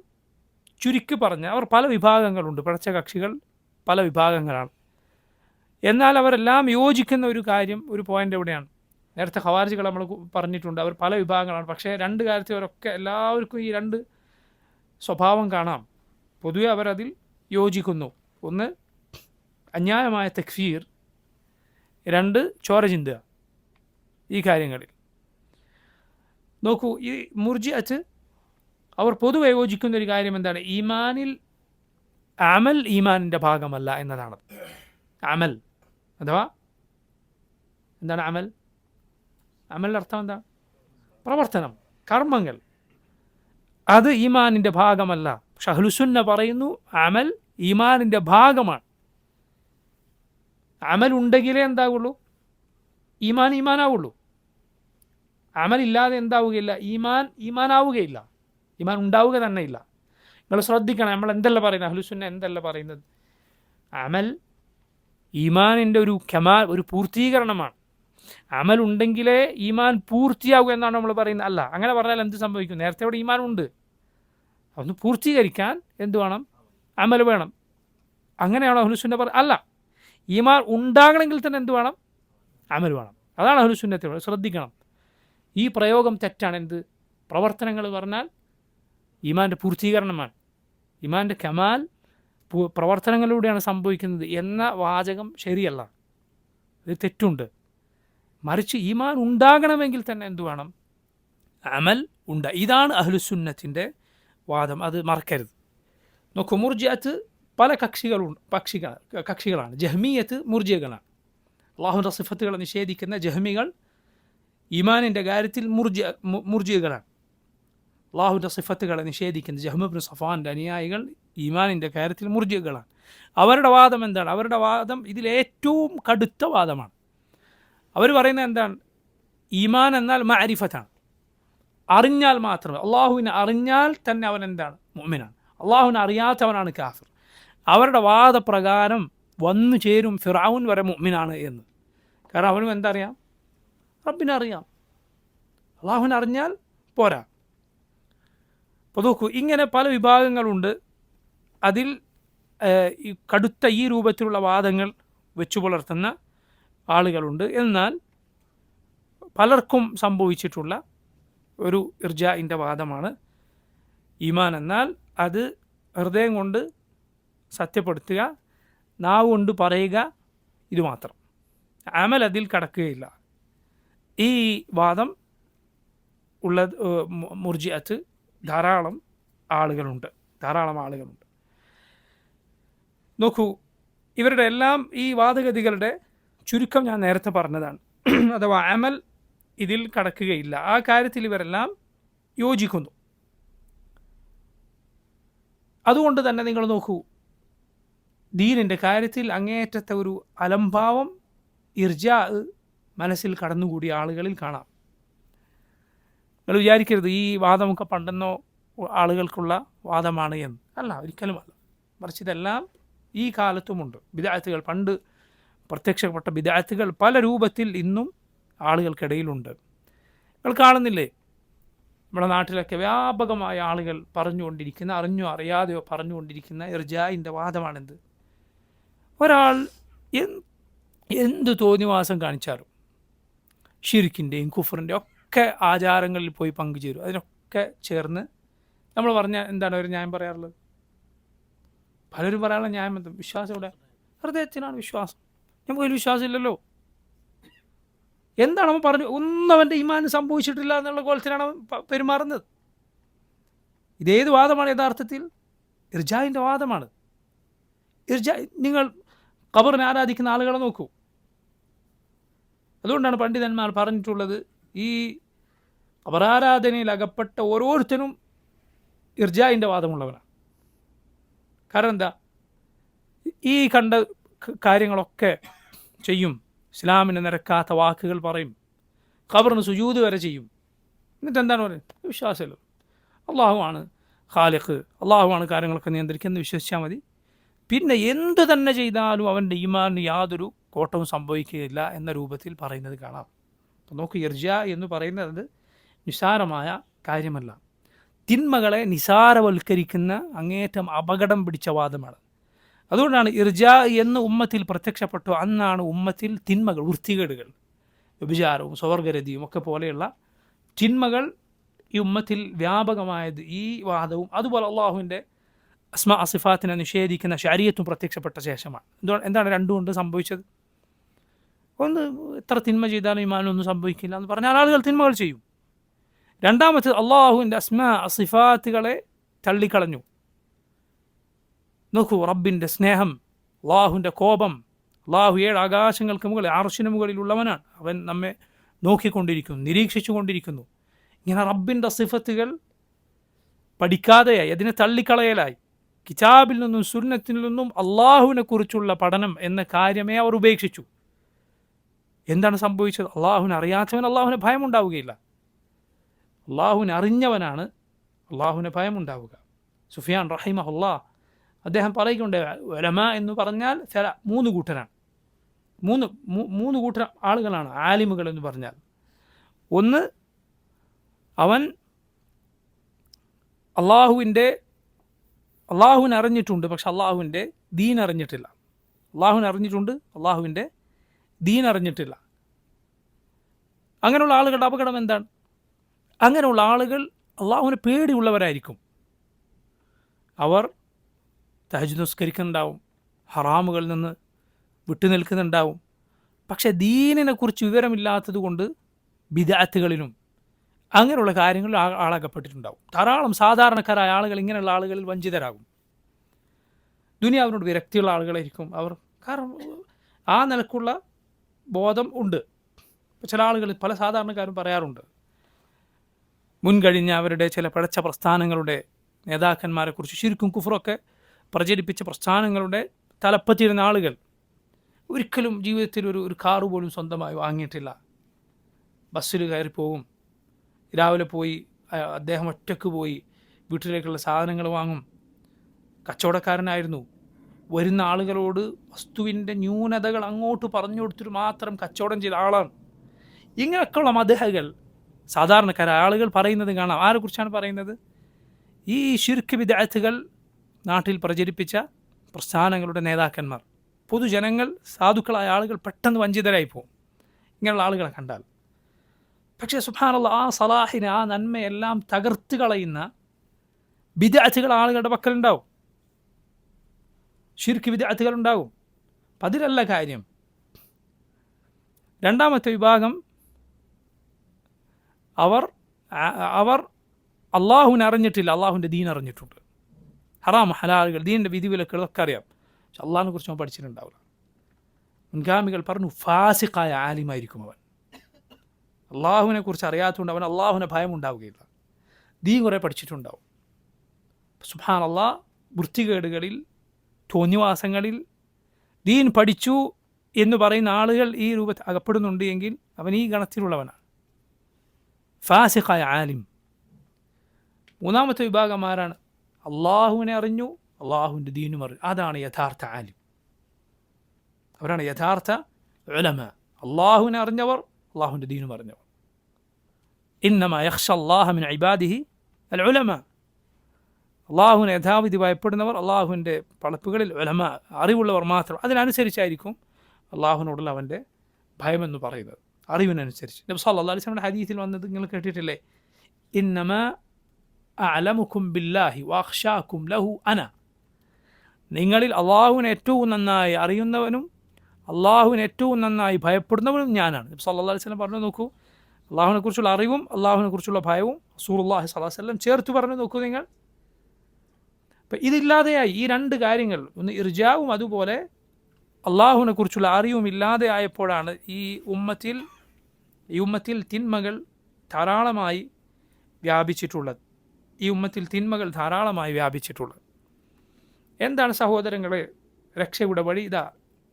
ചുരുക്കി പറഞ്ഞാൽ അവർ പല വിഭാഗങ്ങളുണ്ട്, പിഴച്ച കക്ഷികൾ പല വിഭാഗങ്ങളാണ്. എന്നാൽ അവരെല്ലാം യോജിക്കുന്ന ഒരു കാര്യം, ഒരു പോയിൻ്റ് എവിടെയാണ്? നേരത്തെ ഖവാരിജികൾ നമ്മൾ പറഞ്ഞിട്ടുണ്ട്, അവർ പല വിഭാഗങ്ങളാണ്. പക്ഷേ രണ്ട് കാര്യത്തിൽ അവരൊക്കെ എല്ലാവർക്കും ഈ രണ്ട് സ്വഭാവം കാണാം. പൊതുവെ അവരതിൽ യോജിക്കുന്നു. ഒന്ന് അന്യായമായ തക്ഫീർ, രണ്ട് ചോര ചിന്തുക. ഈ കാര്യങ്ങളിൽ നോക്കൂ, ഈ മുർജിഅത്ത് അവർ പൊതുവെ യോജിക്കുന്ന ഒരു കാര്യം എന്താണ്? ഈമാനിൽ അമൽ ഈമാനിൻ്റെ ഭാഗമല്ല എന്നതാണ്. അമൽ അഥവാ എന്താണ് അമൽ? അമലിൻ്റെ അർത്ഥം എന്താണ്? പ്രവർത്തനം, കർമ്മങ്ങൾ. അത് ഈമാനിൻ്റെ ഭാഗമല്ല. പക്ഷെ അഹ്ലുസുന്ന പറയുന്നു അമൽ ഈമാനിൻ്റെ ഭാഗമാണ്. അമൽ ഉണ്ടെങ്കിലേ എന്താകുള്ളൂ? ഈമാനാവുള്ളൂ. അമലില്ലാതെ എന്താവുകയില്ല? ഈമാനാവുകയില്ല, ഈമാൻ ഉണ്ടാവുക തന്നെ ഇല്ല. നിങ്ങൾ ശ്രദ്ധിക്കണം, നമ്മൾ എന്തല്ല പറയുന്നത്? അഹ്ലുസുന്ന എന്തല്ല പറയുന്നത്? അമൽ ഈമാനിൻ്റെ ഒരു കമാൽ, ഒരു പൂർത്തീകരണമാണ്. അമൽ ഉണ്ടെങ്കിലേ ഈമാൻ പൂർത്തിയാവുക എന്നാണ് നമ്മൾ പറയുന്നത്. അല്ല, അങ്ങനെ പറഞ്ഞാൽ എന്ത് സംഭവിക്കും? നേരത്തെ അവിടെ ഈമാൻ ഉണ്ട്, അതൊന്ന് പൂർത്തീകരിക്കാൻ എന്ത് വേണം? അമൽ വേണം. അങ്ങനെയാണോ അഹ്ലുസുന്ന അല്ല, ഈമാൻ ഉണ്ടാകണമെങ്കിൽ തന്നെ എന്ത് വേണം? അമൽ വേണം. അതാണ് അഹ്ലുസുന്നത്ത്. ശ്രദ്ധിക്കണം, ഈ പ്രയോഗം തെറ്റാണ്. എന്ത് പ്രവർത്തനങ്ങൾ പറഞ്ഞാൽ ഈമാൻ്റെ പൂർത്തീകരണമാണ്, ഈമാൻ്റെ കമാൽ പ്രവർത്തനങ്ങളിലൂടെയാണ് സംഭവിക്കുന്നത് എന്ന വാചകം ശരിയല്ല, ഇത് തെറ്റുണ്ട്. മറിച്ച് ഈമാൻ ഉണ്ടാകണമെങ്കിൽ തന്നെ എന്തു വേണം? അമൽ ഉണ്ട്. ഇതാണ് അഹ്ലുസുന്നത്തിൻ്റെ വാദം, അത് മറക്കരുത്. നോക്കൂ, മുർജിഅത്ത് പല കക്ഷികളാണ്. ജഹ്മിയത്ത് മുർജിയകളാണ്. അള്ളാഹുവിൻ്റെ സിഫത്തുകളെ നിഷേധിക്കുന്ന ജഹ്മികൾ ഈമാനിൻ്റെ കാര്യത്തിൽ മുർജിയകളാണ്. അള്ളാഹുവിൻ്റെ സിഫത്തുകളെ നിഷേധിക്കുന്ന ജഹ്മ ഇബ്നു സഫാൻ്റെ അനുയായികൾ ഈമാനിൻ്റെ കാര്യത്തിൽ മുർജിയകളാണ്. അവരുടെ വാദം എന്താണ്? അവരുടെ വാദം ഇതിലേറ്റവും കടുത്ത വാദമാണ്. അവർ പറയുന്നത് എന്താണ്? ഈമാൻ എന്നാൽ മഅരിഫത്താണ്, അറിഞ്ഞാൽ മാത്രമേ. അള്ളാഹുവിനെ അറിഞ്ഞാൽ തന്നെ അവൻ എന്താണ്? മുഅ്മിനാണ്. അള്ളാഹുവിനെ അറിയാത്തവനാണ് കാഫിർ. അവരുടെ വാദപ്രകാരം വന്നു ചേരും ഫിർഔൻ വരെ മുഅ്മിനാണ് എന്ന്. കാരണം അവനും എന്തറിയാം? റബ്ബിനെ അറിയാം. അള്ളാഹുവിനെ അറിഞ്ഞാൽ പോരാ. അപ്പോൾ നോക്കൂ, ഇങ്ങനെ പല വിഭാഗങ്ങളുണ്ട്. അതിൽ ഈ കടുത്ത ഈ രൂപത്തിലുള്ള വാദങ്ങൾ വെച്ചു പുലർത്തുന്ന ആളുകളുണ്ട്. എന്നാൽ പലർക്കും സംഭവിച്ചിട്ടുള്ള ഒരു ഇർജാഇൻ്റെ വാദമാണ് ഈമാൻ എന്നാൽ അത് ഹൃദയം കൊണ്ട് സത്യപ്പെടുത്തുക, നാവ് കൊണ്ട് പറയുക, ഇത് മാത്രം, അമൽ അതിൽ കടക്കുകയില്ല. ഈ വാദം ഉള്ള മുർജിഅത്ത് ധാരാളം ആളുകളുണ്ട്. നോക്കൂ, ഇവരുടെ എല്ലാം ഈ വാദഗതികളുടെ ചുരുക്കം ഞാൻ നേരത്തെ പറഞ്ഞതാണ്. അഥവാ അമൽ ഇതിൽ കടക്കുകയില്ല, ആ കാര്യത്തിൽ ഇവരെല്ലാം യോജിക്കുന്നു. അതുകൊണ്ട് തന്നെ നിങ്ങൾ നോക്കൂ, ദീനിൻ്റെ കാര്യത്തിൽ അങ്ങേയറ്റത്തെ ഒരു അലംഭാവം ഇർജാ മനസ്സിൽ കടന്നുകൂടിയ ആളുകളിൽ കാണാം. നിങ്ങൾ വിചാരിക്കരുത് ഈ വാദമൊക്കെ പണ്ടെന്നോ ആളുകൾക്കുള്ള വാദമാണ് എന്ന്. അല്ല, ഒരിക്കലുമല്ല. മറിച്ച് ഇതെല്ലാം ഈ കാലത്തുമുണ്ട്. ബിദ്അത്തുകൾ, പണ്ട് പ്രത്യക്ഷപ്പെട്ട ബിദ്അത്തുകൾ പല രൂപത്തിൽ ഇന്നും ആളുകൾക്കിടയിലുണ്ട്. നിങ്ങൾ കാണുന്നില്ലേ, നമ്മുടെ നാട്ടിലൊക്കെ വ്യാപകമായ ആളുകൾ പറഞ്ഞുകൊണ്ടിരിക്കുന്ന, അറിഞ്ഞോ അറിയാതെയോ പറഞ്ഞുകൊണ്ടിരിക്കുന്ന ഇർജാഇൻ്റെ വാദമാണെന്ത്? ഒരാൾ എന്ത് തോന്നിവാസം കാണിച്ചാലും ഷിർക്കിൻ്റെയും കുഫറിൻ്റെയും ഒക്കെ ആചാരങ്ങളിൽ പോയി പങ്കുചേരും. അതിനൊക്കെ ചേർന്ന് നമ്മൾ പറഞ്ഞ എന്താണ് ഒരു ന്യായം പറയാറുള്ളത്? പലരും പറയാനുള്ള ന്യായം എന്തും? വിശ്വാസം ഇവിടെ ഹൃദയത്തിനാണ് വിശ്വാസം. നമുക്കതിൽ വിശ്വാസമില്ലല്ലോ. എന്താണ് അവൻ പറഞ്ഞു? ഒന്നും അവൻ്റെ ഈമാൻ സംഭവിച്ചിട്ടില്ല എന്നുള്ള കോലത്തിലാണ് അവൻ പെരുമാറുന്നത്. ഇതേത് വാദമാണ് യഥാർത്ഥത്തിൽ? ഇർജാഇൻ്റെ വാദമാണ്. നിങ്ങൾ ഖബറിനെ ആരാധിക്കുന്ന ആളുകളെ നോക്കൂ. അതുകൊണ്ടാണ് പണ്ഡിതന്മാർ പറഞ്ഞിട്ടുള്ളത്, ഈ ഖബറാരാധനയിൽ അകപ്പെട്ട ഓരോരുത്തരും ഇർജാഇൻ്റെ വാദമുള്ളവരാണ്. കാരണം എന്താ? ഈ കണ്ട കാര്യങ്ങളൊക്കെ ചെയ്യും, ഇസ്ലാമിന് നിരക്കാത്ത വാക്കുകൾ പറയും, ഖബറിന് സുജൂദ് വരെ ചെയ്യും. എന്നിട്ട് എന്താണ് പറയുന്നത്? വിശ്വാസമല്ലോ, അള്ളാഹുവാണ് ഖാലിഖ്, അള്ളാഹുവാണ് കാര്യങ്ങളൊക്കെ നിയന്ത്രിക്കുന്നത്, വിശ്വസിച്ചാൽ മതി. പിന്നെ എന്തു തന്നെ ചെയ്താലും അവൻ്റെ ഈമാനിന് യാതൊരു കോട്ടവും സംഭവിക്കുകയില്ല എന്ന രൂപത്തിൽ പറയുന്നത് കാണാം. അപ്പോൾ നോക്ക്, ഇർജാ എന്ന് പറയുന്നത് നിസാരമായ കാര്യമല്ല. തിന്മകളെ നിസാരവൽക്കരിക്കുന്ന അങ്ങേറ്റം അപകടം പിടിച്ച വാദമാണ്. അതുകൊണ്ടാണ് ഇർജാ എന്ന് ഉമ്മത്തിൽ പ്രത്യക്ഷപ്പെട്ടു. അന്നാണ് ഉമ്മത്തിൽ തിന്മകൾ, വൃത്തികേടുകൾ, വ്യഭിചാരവും സ്വവർഗരതിയും ഒക്കെ പോലെയുള്ള തിന്മകൾ ഈ ഉമ്മത്തിൽ വ്യാപകമായത്. ഈ വാദവും അതുപോലെ അള്ളാഹുവിൻ്റെ അസ്മാ സിഫാത്തിനെ നിഷേധിക്കുന്ന ശരീഅത്തും പ്രത്യക്ഷപ്പെട്ട ശേഷമാണ്. എന്താണ് രണ്ടും കൊണ്ട് സംഭവിച്ചത്? ഒന്ന്, എത്ര തിന്മ ചെയ്താലും ഈമാനൊന്നും സംഭവിക്കില്ല എന്ന് പറഞ്ഞാൽ ആളുകൾ തിന്മകൾ ചെയ്യും. രണ്ടാമത്, അള്ളാഹുവിൻ്റെ അസ്മാ സിഫാത്തുകളെ തള്ളിക്കളഞ്ഞു. നോക്കൂ, റബ്ബിൻ്റെ സ്നേഹം, അള്ളാഹുവിൻ്റെ കോപം, അള്ളാഹു 7 ആകാശങ്ങൾക്ക് മുകളിൽ അർശിന് മുകളിലുള്ളവനാണ്, അവൻ നമ്മെ നോക്കിക്കൊണ്ടിരിക്കുന്നു, നിരീക്ഷിച്ചു കൊണ്ടിരിക്കുന്നു. ഇങ്ങനെ റബ്ബിൻ്റെ സിഫത്തുകൾ പഠിക്കാതെയായി, അതിനെ തള്ളിക്കളയലായി. കിതാബിൽ നിന്നും സുന്നത്തിൽ നിന്നും അള്ളാഹുവിനെ കുറിച്ചുള്ള പഠനം എന്ന കാര്യമേ അവർ ഉപേക്ഷിച്ചു. എന്താണ് സംഭവിച്ചത്? അള്ളാഹുവിനെ അറിയാത്തവൻ അള്ളാഹുവിനെ ഭയമുണ്ടാവുകയില്ല. അള്ളാഹുവിനെ അറിഞ്ഞവനാണ് അള്ളാഹുവിനെ ഭയമുണ്ടാവുക. സുഫിയാൻ റഹിമഹുല്ലാഹ് അദ്ദേഹം പറയുകയുണ്ട്, ഉലമാ എന്ന് പറഞ്ഞാൽ 3 കൂട്ടരാണ്. മൂന്ന് കൂട്ടർ ആളുകളാണ് ആലിമുകൾ എന്ന് പറഞ്ഞാൽ. ഒന്ന്, അവൻ അള്ളാഹുവിനെ അറിഞ്ഞിട്ടുണ്ട്, പക്ഷെ അള്ളാഹുവിൻ്റെ ദീൻ അറിഞ്ഞിട്ടില്ല. അള്ളാഹുവിനെ അറിഞ്ഞിട്ടുണ്ട്, അള്ളാഹുവിൻ്റെ ദീൻ അറിഞ്ഞിട്ടില്ല. അങ്ങനെയുള്ള ആളുകളുടെ അപകടം എന്താണ്? അങ്ങനെയുള്ള ആളുകൾ അള്ളാഹുവിനെ പേടിയുള്ളവരായിരിക്കും. അവർ തഹജ്ജുദ് നിസ്കരിക്കുന്നുണ്ടാവും, ഹറാമുകളിൽ നിന്ന് വിട്ടുനിൽക്കുന്നുണ്ടാവും. പക്ഷേ ദീനിനെ കുറിച്ച് വിവരമില്ലാത്തത് കൊണ്ട് ബിദ്അത്തുകളിലും അങ്ങനെയുള്ള കാര്യങ്ങളിൽ ആളകപ്പെട്ടിട്ടുണ്ടാവും. ധാരാളം സാധാരണക്കാരായ ആളുകൾ ഇങ്ങനെയുള്ള ആളുകളിൽ വഞ്ചിതരാകും. ദുനിയാവിനോട് വിരക്തിയുള്ള ആളുകളായിരിക്കും അവർ. കാരണം ആ നിലക്കുള്ള ബോധം ഉണ്ട്. ചില ആളുകൾ, പല സാധാരണക്കാരും പറയാറുണ്ട്, മുൻകഴിഞ്ഞ അവരുടെ ചില പിഴച്ച പ്രസ്ഥാനങ്ങളുടെ നേതാക്കന്മാരെക്കുറിച്ച് ശിർക്കും കുഫ്റൊക്കെ പ്രചരിപ്പിച്ച പ്രസ്ഥാനങ്ങളുടെ തലപ്പത്തിരുന്ന ആളുകൾ ഒരിക്കലും ജീവിതത്തിൽ ഒരു കാറ് പോലും സ്വന്തമായി വാങ്ങിയിട്ടില്ല. ബസ്സിൽ കയറിപ്പോവും, രാവിലെ പോയി അദ്ദേഹം ഒറ്റക്ക് പോയി വീട്ടിലേക്കുള്ള സാധനങ്ങൾ വാങ്ങും. കച്ചവടക്കാരനായിരുന്നു. വരുന്ന ആളുകളോട് വസ്തുവിൻ്റെ ന്യൂനതകൾ അങ്ങോട്ട് പറഞ്ഞു കൊടുത്തിട്ട് മാത്രം കച്ചവടം ചെയ്ത ആളാണ്. ഇങ്ങനെയൊക്കെയുള്ള മദ്ഹകൾ സാധാരണക്കാരായ ആളുകൾ പറയുന്നത് കാണാം. ആരെക്കുറിച്ചാണ് പറയുന്നത്? ഈ ശിർക്ക് ബിദ്അത്തുകൾ നാട്ടിൽ പ്രചരിപ്പിച്ച പ്രസ്ഥാനങ്ങളുടെ നേതാക്കന്മാർ. പൊതുജനങ്ങൾ, സാധുക്കളായ ആളുകൾ പെട്ടെന്ന് വഞ്ചിതരായി പോകും ഇങ്ങനെയുള്ള ആളുകളെ കണ്ടാൽ. പക്ഷേ സുബ്ഹാനല്ലാഹ്, ആ സലാഹിനെ, ആ നന്മയെല്ലാം തകർത്ത് കളയുന്ന ബിദ്അത്തുകൾ ആളുകളുടെ പക്കലുണ്ടാവും. ശിർക്ക് ബിദ്അത്തുകൾ ഉണ്ടാകും. അപ്പം അതിലല്ല കാര്യം. രണ്ടാമത്തെ വിഭാഗം, അവർ അള്ളാഹുവിനെ അറിഞ്ഞിട്ടില്ല, അള്ളാഹുവിൻ്റെ ദീൻ അറിഞ്ഞിട്ടുണ്ട്. ഹറാം ഹലാലുകൾ, ദീനിൻ്റെ വിധിവിലക്കുകളൊക്കെ അറിയാം, പക്ഷെ അള്ളാഹിനെ കുറിച്ച് അവൻ പഠിച്ചിട്ടുണ്ടാവില്ല. മുൻഗാമികൾ പറഞ്ഞു, ഫാസിഖായ ആലിമായിരിക്കും അവൻ. അള്ളാഹുവിനെ കുറിച്ച് അറിയാത്തതുകൊണ്ട് അവൻ അള്ളാഹുവിനെ ഭയം ഉണ്ടാവുകയില്ല. ദീൻ കുറേ പഠിച്ചിട്ടുണ്ടാവും. സുബ്ഹാനല്ലാഹ്, വൃത്തികേടുകളിൽ, തോന്നിവാസങ്ങളിൽ ദീൻ പഠിച്ചു എന്ന് പറയുന്ന ആളുകൾ ഈ രൂപത്തിൽ അകപ്പെടുന്നുണ്ട് എങ്കിൽ അവൻ ഈ ഗണത്തിലുള്ളവനാണ്, ഫാസിഖായ ആലിം. മൂന്നാമത്തെ വിഭാഗം ആരാണ്? അള്ളാഹുവിനെ അറിഞ്ഞു, അള്ളാഹുവിൻ്റെ ദീനും അറിഞ്ഞു. അതാണ് യഥാർത്ഥ ആലിം. അവരാണ് യഥാർത്ഥ ഉലമ. അള്ളാഹുവിനെ അറിഞ്ഞവർ, അള്ളാഹുവിൻ്റെ ദീനും അറിഞ്ഞവർ. ഇന്നമാ യഖ്ശ അല്ലാഹ മിൻ ഇബാദിഹി അൽ ഉലമ. അള്ളാഹുവിനെ യഥാവിധി ഭയപ്പെടുന്നവർ, അള്ളാഹുവിൻ്റെ പളപ്പുകളിൽ ഉലമ, അറിവുള്ളവർ മാത്രം. അതിനനുസരിച്ചായിരിക്കും അള്ളാഹുവിനോടുള്ള അവൻ്റെ ഭയമെന്ന് പറയുന്നത്, അറിവിനനുസരിച്ച്. നബി സല്ലല്ലാഹു അലൈഹി വസല്ലം ഹദീസിൽ വന്നത് നിങ്ങൾ കേട്ടിട്ടില്ലേ? ഇന്നമാ അഅലമുക്കും ബില്ലാഹി വഅഖ്ശാകും ലഹു അന. നിങ്ങളിൽ അള്ളാഹുവിനെ ഏറ്റവും നന്നായി അറിയുന്നവനും അള്ളാഹുവിനെ ഏറ്റവും നന്നായി ഭയപ്പെടുന്നവനും ഞാനാണ്. നബി സല്ലല്ലാഹു അലൈഹി വസല്ലം പറഞ്ഞു നോക്കൂ, അള്ളാഹുവിനെ കുറിച്ചുള്ള അറിവും അള്ളാഹുവിനെ കുറിച്ചുള്ള ഭയവും റസൂലുള്ളാഹി സ്വല്ലല്ലാഹു അലൈഹി വസല്ലം ചേർത്ത് പറഞ്ഞു നോക്കൂ നിങ്ങൾ. അപ്പം ഇതില്ലാതെയായി ഈ രണ്ട് കാര്യങ്ങൾ, ഒന്ന് ഇർജാവും അതുപോലെ അള്ളാഹുവിനെ കുറിച്ചുള്ള അറിവും ഇല്ലാതെ ആയപ്പോഴാണ് ഈ ഉമ്മത്തിൽ തിന്മകൾ ധാരാളമായി വ്യാപിച്ചിട്ടുള്ളത്. എന്താണ് സഹോദരങ്ങളെ രക്ഷയുടെ വഴി? ഇതാ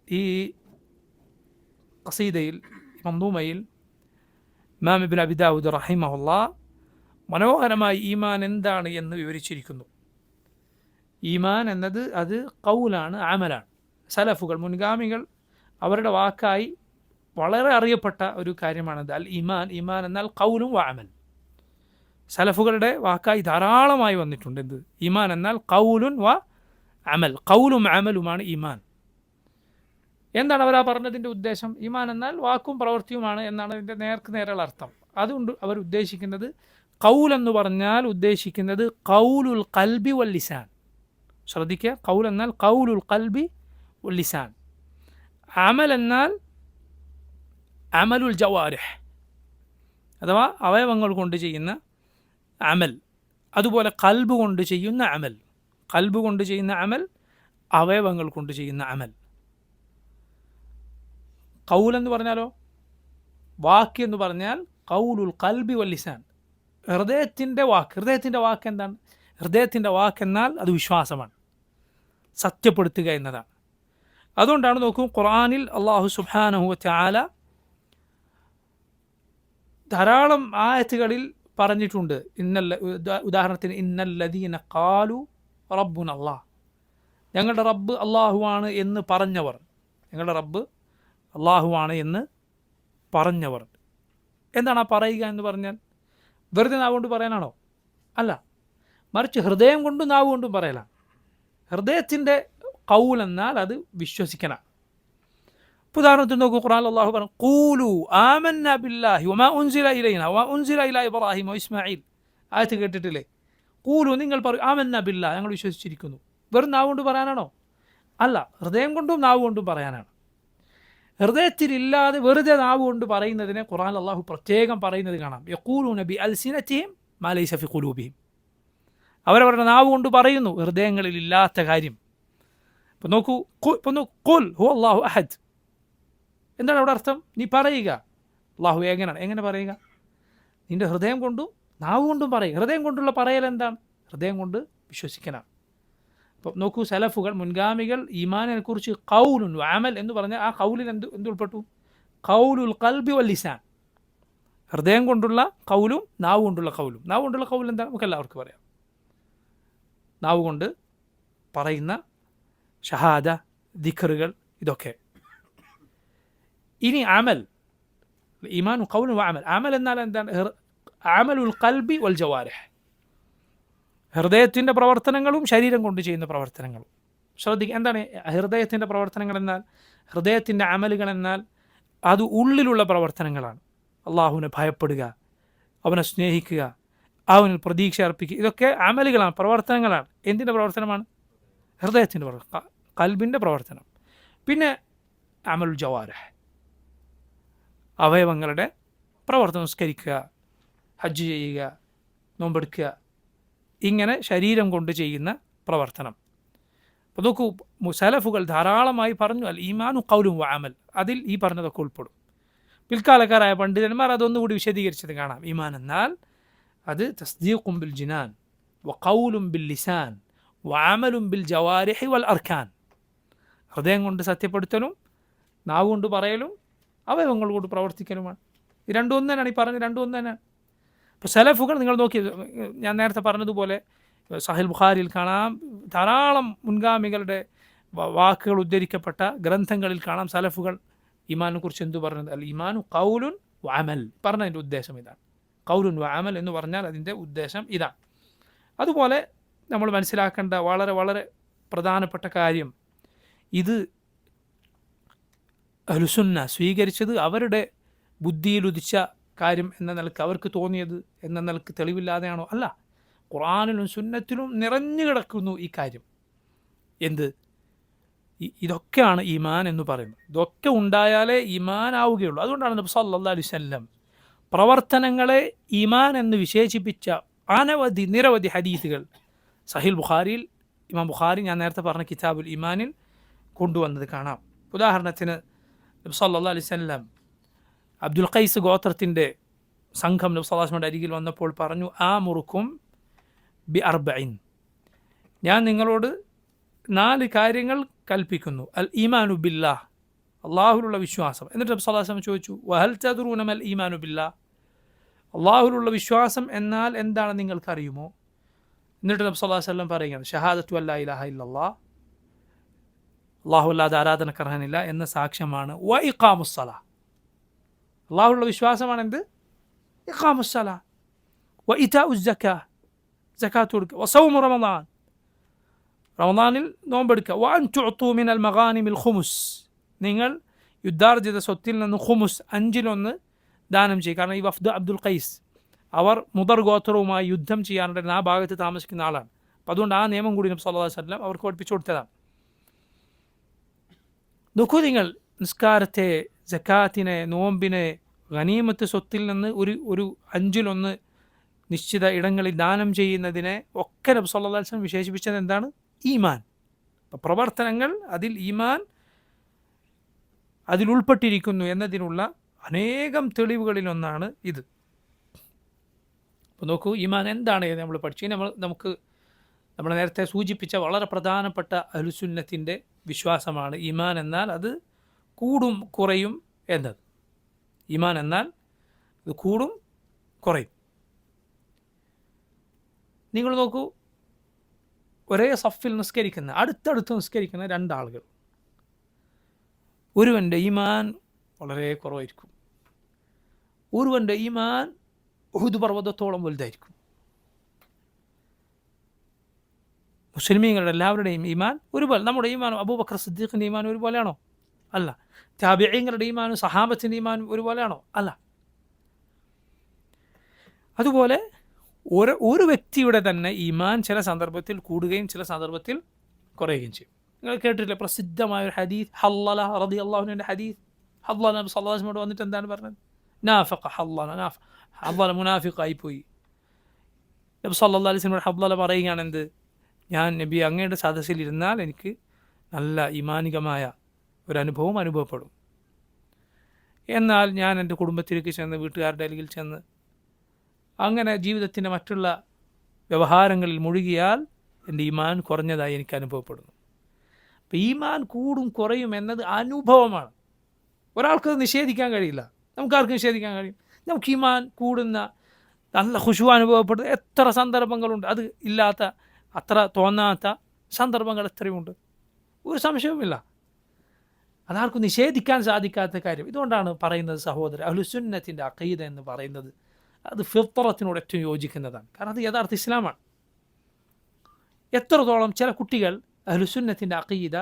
ഈ ഖസീദയിൽ, മൻദൂമയിൽ ഇമാം ഇബ്നു അബി ദാവൂദ് റഹിമഹുല്ലാഹ് മനോഹരമായി ഈമാൻ എന്താണ് എന്ന് വിവരിച്ചിരിക്കുന്നു. ഈമാൻ എന്നത് അത് ഖൗലാണ്, അമലാണ്. സലഫുകൾ, മുൻഗാമികൾ അവരുടെ വാക്കായി വളരെ അറിയപ്പെട്ട ഒരു കാര്യമാണത്. അൽ ഈമാൻ, ഈമാൻ എന്നാൽ ഖൗലും വ അമൽ. സലഫുകളുടെ വാക്കായി ധാരാളമായി വന്നിട്ടുണ്ട്. എന്ത്? ഈമാൻ എന്നാൽ ഖൗലുൻ വ അമൽ. ഖൗലും അമലുമാണ് ഈമാൻ. എന്താണ് അവർ ആ പറഞ്ഞതിൻ്റെ ഉദ്ദേശം? ഈമാൻ എന്നാൽ വാക്കും പ്രവൃത്തിയുമാണ് എന്നാണ് അതിൻ്റെ നേർക്ക് നേരെയുള്ള അർത്ഥം. അതുകൊണ്ട് അവർ ഉദ്ദേശിക്കുന്നത്, ഖൗൽ എന്ന് പറഞ്ഞാൽ ഉദ്ദേശിക്കുന്നത് ഖൗലുൽ ഖൽബി വൽ ലിസാൻ. ശ്രദ്ധിക്കുക, ഖൗൽ എന്നാൽ ഖൗലുൽ ഖൽബി വൽ ലിസാൻ. അമൽ എന്നാൽ അമലുൽ ജവാരിഹ്, അഥവാ അവയവങ്ങൾ കൊണ്ട് ചെയ്യുന്ന അമൽ. അതുപോലെ ഖൽബ് കൊണ്ട് ചെയ്യുന്ന അമൽ, ഖൽബ് കൊണ്ട് ചെയ്യുന്ന അമൽ, അവയവങ്ങൾ കൊണ്ട് ചെയ്യുന്ന അമൽ. ഖൗൽ എന്ന് പറഞ്ഞാലോ, വാക്ക് എന്ന് പറഞ്ഞാൽ ഖൗലുൽ ഖൽബി വൽ ലിസാൻ, ഹൃദയത്തിൻ്റെ വാക്ക്. ഹൃദയത്തിൻ്റെ വാക്ക് എന്താണ്? ഹൃദയത്തിൻ്റെ വാക്കെന്നാൽ അത് വിശ്വാസമാണ്, സത്യപ്പെടുത്തുക എന്നതാണ്. അതുകൊണ്ടാണ് നോക്കൂ, ഖുർആനിൽ അല്ലാഹു സുബ്ഹാനഹു വ തആല ധാരാളം ആയത്തുകളിൽ പറഞ്ഞിട്ടുണ്ട്. ഉദാഹരണത്തിന്, ഇന്നല്ലദീന ഖാലു റബ്ബുന അല്ലാഹ്, ഞങ്ങളുടെ റബ്ബ് അള്ളാഹുവാണ് എന്ന് പറഞ്ഞവർ, ഞങ്ങളുടെ റബ്ബ് അള്ളാഹുവാണ് എന്ന് പറഞ്ഞവർ. എന്താണ് ആ പറയുക എന്ന് പറഞ്ഞാൽ? വെറുതെ നാവ് കൊണ്ട് പറയാനാണോ? അല്ല, മറിച്ച് ഹൃദയം കൊണ്ടും നാവ് കൊണ്ടും പറയലാണ്. ഹൃദയത്തിൻ്റെ ഖൗൽ എന്നാൽ അത് വിശ്വസിക്കണം. ഉദാഹരണത്തിന് നോക്കൂ, ഖുർആനിൽ അല്ലാഹു പറഞ്ഞു ഖൂലു ആമന്ന ബില്ലാഹി വമാ ഉൻസില ഇലൈനാ വമാ ഉൻസില ഇലാ ഇബ്രാഹിം വഇസ്മാഈൽ. ആയത്ത് കേട്ടിട്ടില്ലേ? ഖൂലു, നിങ്ങൾ പറയും ആമന്ന ബില്ലാഹ്, ഞങ്ങൾ വിശ്വസിച്ചിരിക്കുന്നു. വെറും നാവ് കൊണ്ട് പറയാനാണോ? അല്ല, ഹൃദയം കൊണ്ടും നാവ് കൊണ്ടും പറയാനാണ്. ഹൃദയത്തിലില്ലാതെ വെറുതെ നാവ് കൊണ്ട് പറയുന്നതിനെ ഖുർആനിൽ അല്ലാഹു പ്രത്യേകം പറയുന്നത് കാണാം. യഖൂലൂന ബി അൽസിനതിഹിം മാ ലൈസ ഫി ഖുലൂബിഹിം. അവരവരുടെ നാവ് കൊണ്ട് പറയുന്നു ഹൃദയങ്ങളിൽ ഇല്ലാത്ത കാര്യം. ഇപ്പം നോക്കൂ, ഖുൽ ഹുവ അല്ലാഹു അഹദ്. എന്താണ് അവിടെ അർത്ഥം? നീ പറയുക അല്ലാഹു ഏകനാണ്. എങ്ങനെ പറയുക? നിന്റെ ഹൃദയം കൊണ്ടും നാവ് കൊണ്ടും പറയുക. ഹൃദയം കൊണ്ടുള്ള പറയൽ എന്താണ്? ഹൃദയം കൊണ്ട് വിശ്വസിക്കാനാണ്. അപ്പം നോക്കൂ, സലഫുകൾ, മുൻഗാമികൾ ഈമാനിനെ കുറിച്ച് ഖൗലുൻ വഅമൽ എന്ന് പറഞ്ഞാൽ ആ ഖൗലിൽ എന്ത് ഉൾപ്പെട്ടു? ഖൗലുൽ ഖൽബി വൽ ലിസാൻ. ഹൃദയം കൊണ്ടുള്ള ഖൗലും നാവ് കൊണ്ടുള്ള ഖൗലും. നാവ് കൊണ്ടുള്ള ഖൗൽ എന്താണ്? നമുക്ക് എല്ലാവർക്കും പറയാം. നാവ് കൊണ്ട് പറയുന്ന ഷഹാദ, ദിക്റുകൾ, ഇതൊക്കെ. ഇനി അമൽ, ഈമാനു ഖൗലുൻ വഅമൽ. അമൽ എന്നാൽ എന്താണ്? അമലുൽ ഖൽബി വൽ ജവാരിഹ്. ഹൃദയത്തിൻ്റെ പ്രവർത്തനങ്ങളും ശരീരം കൊണ്ട് ചെയ്യുന്ന പ്രവർത്തനങ്ങളും. ശ്രദ്ധിക്കുക, എന്താണ് ഹൃദയത്തിൻ്റെ പ്രവർത്തനങ്ങൾ എന്നാൽ? ഹൃദയത്തിൻ്റെ അമലുകൾ എന്നാൽ അത് ഉള്ളിലുള്ള പ്രവർത്തനങ്ങളാണ്. അള്ളാഹുവിനെ ഭയപ്പെടുക, അവനെ സ്നേഹിക്കുക, അവനിൽ പ്രതീക്ഷ അർപ്പിക്കുക, ഇതൊക്കെ അമലുകളാണ്, പ്രവർത്തനങ്ങളാണ്. എന്തിൻ്റെ പ്രവർത്തനമാണ്? ഹൃദയത്തിൻ്റെ പ്രവർത്തനം, ഖൽബിൻ്റെ പ്രവർത്തനം. പിന്നെ അമലുൽ ജവാരിഹ്, അവയവങ്ങളുടെ പ്രവർത്തനം, സംസ്കരിക്കുക, ഹജ്ജ് ചെയ്യുക, നോമ്പെടുക്കുക, ഇങ്ങനെ ശരീരം കൊണ്ട് ചെയ്യുന്ന പ്രവർത്തനം. അപ്പോൾ നോക്കൂ, സലഫുകൾ ധാരാളമായി പറഞ്ഞു അൽ ഈമാനു ഖൗലുൻ വഅമൽ. അതിൽ ഈ പറഞ്ഞതൊക്കെ ഉൾപ്പെടും. പിൽക്കാലക്കാരായ പണ്ഡിതന്മാർ അതൊന്നുകൂടി വിശദീകരിച്ചത് കാണാം. ഈമാൻ എന്നാൽ അത് തസ്ദീഖും ബിൽ ജിനാൻ വഖൗലുൻ ബിൽ ലിസാൻ വഅമലുൻ ബിൽ ജവാരിഹി വൽ അർക്കാൻ. ഹൃദയം കൊണ്ട് സത്യപ്പെടുത്തലും നാവ് കൊണ്ട് പറയലും അവയവങ്ങൾ കൊണ്ട് പ്രവർത്തിക്കലുമാണ്. ഈ രണ്ടും ഒന്ന് തന്നെയാണ്. ഈ പറഞ്ഞ രണ്ടും ഒന്ന് തന്നെയാണ്. ഇപ്പോൾ സലഫുകൾ നിങ്ങൾ നോക്കി, ഞാൻ നേരത്തെ പറഞ്ഞതുപോലെ സഹീഹ് ബുഖാരിയിൽ കാണാം, ധാരാളം മുൻഗാമികളുടെ വാക്കുകൾ ഉദ്ധരിക്കപ്പെട്ട ഗ്രന്ഥങ്ങളിൽ കാണാം സലഫുകൾ ഈമാനെ കുറിച്ച് എന്തു പറഞ്ഞത്? അൽ ഈമാനു ഖൗലുൻ വഅമൽ. പറഞ്ഞതിൻ്റെ ഉദ്ദേശം ഇതാണ്. ഖൗലുൻ വഅമൽ എന്ന് പറഞ്ഞാൽ അതിൻ്റെ ഉദ്ദേശം ഇതാണ്. അതുപോലെ നമ്മൾ മനസ്സിലാക്കേണ്ട വളരെ വളരെ പ്രധാനപ്പെട്ട കാര്യം, ഇത് അഹ്ലുസുന്ന സ്വീകരിച്ചത് അവരുടെ ബുദ്ധിയിലുദിച്ച കാര്യം എന്ന നിലക്ക്, അവർക്ക് തോന്നിയത് എന്ന നിലക്ക് തെളിവില്ലാതെയാണോ? അല്ല, ഖുർആനിലും സുന്നത്തിലും നിറഞ്ഞു കിടക്കുന്നു ഈ കാര്യം. എന്ത്? ഇതൊക്കെയാണ് ഈമാൻ എന്ന് പറയുന്നത്. ഇതൊക്കെ ഉണ്ടായാലേ ഈമാൻ ആവുകയുള്ളൂ. അതുകൊണ്ടാണ് നബി സല്ലല്ലാഹു അലൈഹി വസല്ലം പ്രവർത്തനങ്ങളെ ഈമാൻ എന്ന് വിശേഷിപ്പിച്ച നിരവധി ഹദീസുകൾ സഹീഹ് ബുഖാരിയിൽ, ഇമാം ബുഖാരി ഞാൻ നേരത്തെ പറഞ്ഞ കിതാബുൽ ഈമാനിൽ കൊണ്ടുവന്നത് കാണാം. ഉദാഹരണത്തിന് നബി സല്ലല്ലാഹു അലൈഹി വസല്ലം അബ്ദുൽ ഖൈസ് ഗോത്രത്തിൻ്റെ സംഘം നബി സല്ലല്ലാഹു അലൈഹി വസല്ലമയുടെ അരികിൽ വന്നപ്പോൾ പറഞ്ഞു, ആമുറുക്കും ബി അർബഇൻ, ഞാൻ നിങ്ങളോട് 4 കാര്യങ്ങൾ കൽപ്പിക്കുന്നു. അൽ ഈമാനു ബില്ലാഹ്, അള്ളാഹുലുള്ള വിശ്വാസം. എന്നിട്ട് നബി സല്ലല്ലാഹു അലൈഹി വസല്ലം ചോദിച്ചു, വഹൽ തദ്റൂന മൽ ഈമാനു ബില്ലാഹ്, അള്ളാഹുലുള്ള വിശ്വാസം എന്നാൽ എന്താണ് നിങ്ങൾക്കറിയുമോ? എന്നിട്ട് നബി സല്ലല്ലാഹു അലൈഹി വസല്ലം പറയുകയാണ്, ഷഹാദത്തു അല്ലാ ഇലാഹ ഇല്ലല്ലാഹ്, അള്ളാഹു അല്ലാതെ ആരാധനക്കർഹനില്ല എന്ന സാക്ഷ്യമാണ്. വ ഇഖാമുസ്സലാ, അള്ളാഹുള്ള വിശ്വാസമാണ് എന്ത്? ഇഖാമുസ്സലാ. വ ഇതാഉസ് സക്കാ, സക്കാത്ത് കൊടുക്കുക. വ സൗമു റമളാൻ, റമളാനിൽ നോമ്പെടുക്കുക. വ അൻ തുഅതു മിനൽ മഗാനിമിൽ ഖുമുസ്, നിങ്ങൾ യുദ്ധാർജിത സ്വത്തിൽ നിന്ന് ഖുമുസ് 5-1 ദാനം ചെയ്യും. കാരണം ഈ വഫ്ദ് അബ്ദുൽ ഖൈസ് അവർ മുദർ ഗോത്രവുമായി യുദ്ധം ചെയ്യാനുള്ള ആ ഭാഗത്ത് താമസിക്കുന്ന ആളാണ്. അപ്പം അതുകൊണ്ട് ആ നിയമം കൂടി നബി സല്ലല്ലാഹു അലൈഹി വസല്ലം അവർക്ക് പഠിപ്പിച്ചു കൊടുത്തതാണ്. നോക്കൂ നിങ്ങൾ, നിസ്കാരത്തെ, സക്കാത്തിനെ, നോമ്പിനെ, ഗനീമത്ത് സ്വത്തിൽ നിന്ന് ഒരു 5-1 നിശ്ചിത ഇടങ്ങളിൽ ദാനം ചെയ്യുന്നതിനെ ഒക്കെ നബി സല്ലല്ലാഹു അലൈഹി വസല്ലം വിശേഷിപ്പിച്ചത് എന്താണ്? ഈമാൻ. അപ്പം പ്രവർത്തനങ്ങൾ, അതിൽ ഈമാൻ അതിലുൾപ്പെട്ടിരിക്കുന്നു എന്നതിനുള്ള അനേകം തെളിവുകളിലൊന്നാണ് ഇത്. അപ്പോൾ നോക്കൂ, ഈമാൻ എന്താണ് എന്ന് നമ്മൾ പഠിച്ചു. നമ്മൾ നേരത്തെ സൂചിപ്പിച്ച വളരെ പ്രധാനപ്പെട്ട അഹ്ലുസുന്നത്തിൻ്റെ വിശ്വാസമാണ് ഈമാൻ എന്നാൽ അത് കൂടും കുറയും എന്നത്. ഈമാൻ എന്നാൽ ഇത് കൂടും കുറയും. നിങ്ങൾ നോക്കൂ, ഒരേ സഫിൽ നിസ്കരിക്കുന്ന, അടുത്തടുത്ത് നിസ്കരിക്കുന്ന 2 ആളുകൾ, ഒരുവൻ്റെ ഈമാൻ വളരെ കുറവായിരിക്കും, ഒരുവൻ്റെ ഈമാൻ ഉഹുദ് പർവ്വതത്തോളം വലുതായിരിക്കും. മുസ്ലിമീങ്ങളുടെ എല്ലാവരുടെയും ഈമാൻ ഒരുപോലെ. നമ്മുടെ ഈമാൻ, അബൂബക്കർ സിദ്ദീഖിൻ്റെ ഈമാൻ ഒരുപോലെയാണോ? അല്ല. താബിഈങ്ങളുടെ ഈമാനും സഹാബത്തിൻ്റെ ഈമാനും ഒരുപോലെയാണോ? അല്ല. അതുപോലെ ഒരു വ്യക്തിയുടെ തന്നെ ഈമാൻ ചില സന്ദർഭത്തിൽ കൂടുകയും ചില സന്ദർഭത്തിൽ കുറയുകയും ചെയ്യും. നിങ്ങൾ കേട്ടിട്ടില്ലേ പ്രസിദ്ധമായൊരു ഹദീസ്, ഹല്ലല റളിയല്ലാഹുവിൻ്റെ ഹദീസ്. ഹല്ലല നബി സല്ലല്ലാഹു അലൈഹി വസല്ലം വന്നിട്ട് എന്താണ് പറഞ്ഞത്? നാഫഖ ഹല്ലല മുനാഫിഖായി പോയി. നബി സല്ലല്ലാഹു അലൈഹി വസല്ലം ഹല്ലല പറയുകയാണ് എന്ത്? ഞാൻ നബി അങ്ങയുടെ സദസ്സിൽ ഇരുന്നാൽ എനിക്ക് നല്ല ഈമാനികമായ ഒരനുഭവം അനുഭവപ്പെടും. എന്നാൽ ഞാൻ എൻ്റെ കുടുംബത്തിലേക്ക് ചെന്ന് വീട്ടുകാരുടെ അരികിൽ ചെന്ന് അങ്ങനെ ജീവിതത്തിൻ്റെ മറ്റുള്ള വ്യവഹാരങ്ങളിൽ മുഴുകിയാൽ എൻ്റെ ഈമാൻ കുറഞ്ഞതായി എനിക്ക് അനുഭവപ്പെടുന്നു. അപ്പം ഈമാൻ കൂടും കുറയും എന്നത് അനുഭവമാണ്. ഒരാൾക്കത് നിഷേധിക്കാൻ കഴിയില്ല. നമുക്കാർക്കും നിഷേധിക്കാൻ കഴിയും. നമുക്ക് ഈമാൻ കൂടുന്ന നല്ല ഖുശൂ അനുഭവപ്പെടുന്ന എത്ര സന്ദർഭങ്ങളുണ്ട്. അത് ഇല്ലാത്ത അത്ര തോന്നാത്ത സന്ദർഭങ്ങൾ എത്രയുണ്ട്. ഒരു സംശയവുമില്ല. അതാർക്കും നിഷേധിക്കാൻ സാധിക്കാത്ത കാര്യം. ഇതുകൊണ്ടാണ് പറയുന്നത് സഹോദരൻ, അഹ്ലുസുന്നത്തിൻ്റെ അഖീദ എന്ന് പറയുന്നത് അത് ഫിത്രത്തിനോട് ഏറ്റവും യോജിക്കുന്നതാണ്. കാരണം അത് യഥാർത്ഥ ഇസ്ലാമാണ്. എത്രത്തോളം ചില കുട്ടികൾ അഹ്ലുസുന്നത്തിൻ്റെ അഖീദ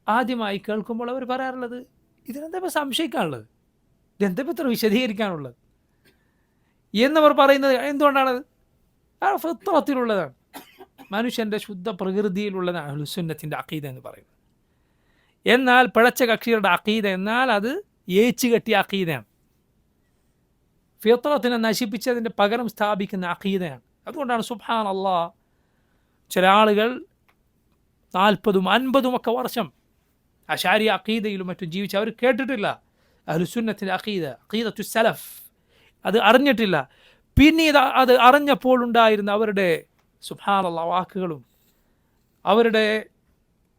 ആദ്യമായി കേൾക്കുമ്പോൾ അവർ പറയാറുള്ളത്, ഇതിനെന്താ ഇപ്പോൾ സംശയിക്കാനുള്ളത്, ഇതെന്താ ഇപ്പോൾ ഇത്ര വിശദീകരിക്കാനുള്ളത് എന്നവർ പറയുന്നത് എന്തുകൊണ്ടാണത്? ആ ഫിത്രത്തിലുള്ളതാണ്, മനുഷ്യൻ്റെ ശുദ്ധ പ്രകൃതിയിലുള്ളതാണ് അഹ്ലുസുന്നത്തിൻ്റെ അഖീദ എന്ന് പറയുന്നത്. എന്നാൽ പിഴച്ച കക്ഷികളുടെ അഖീദ എന്നാൽ അത് ഏച്ചു കെട്ടിയ അഖീദയാണ്, ഫിത്രത്തിനെ നശിപ്പിച്ചതിൻ്റെ പകരം സ്ഥാപിക്കുന്ന അഖീദയാണ്. അതുകൊണ്ടാണ് സുബ്ഹാനല്ലാഹ് ചില ആളുകൾ 40-50 വർഷം അശാരി അഖീദയിലും മറ്റും ജീവിച്ച് അവർ കേട്ടിട്ടില്ല അഹ്ലുസുന്നത്തിൻ്റെ അഖീദ, അഖീദത്തു സലഫ്, അത് അറിഞ്ഞിട്ടില്ല. പിന്നീട് അത് അറിഞ്ഞപ്പോൾ ഉണ്ടായിരുന്ന അവരുടെ സുബ്ഹാനല്ലാഹ് വാക്കുകളും അവരുടെ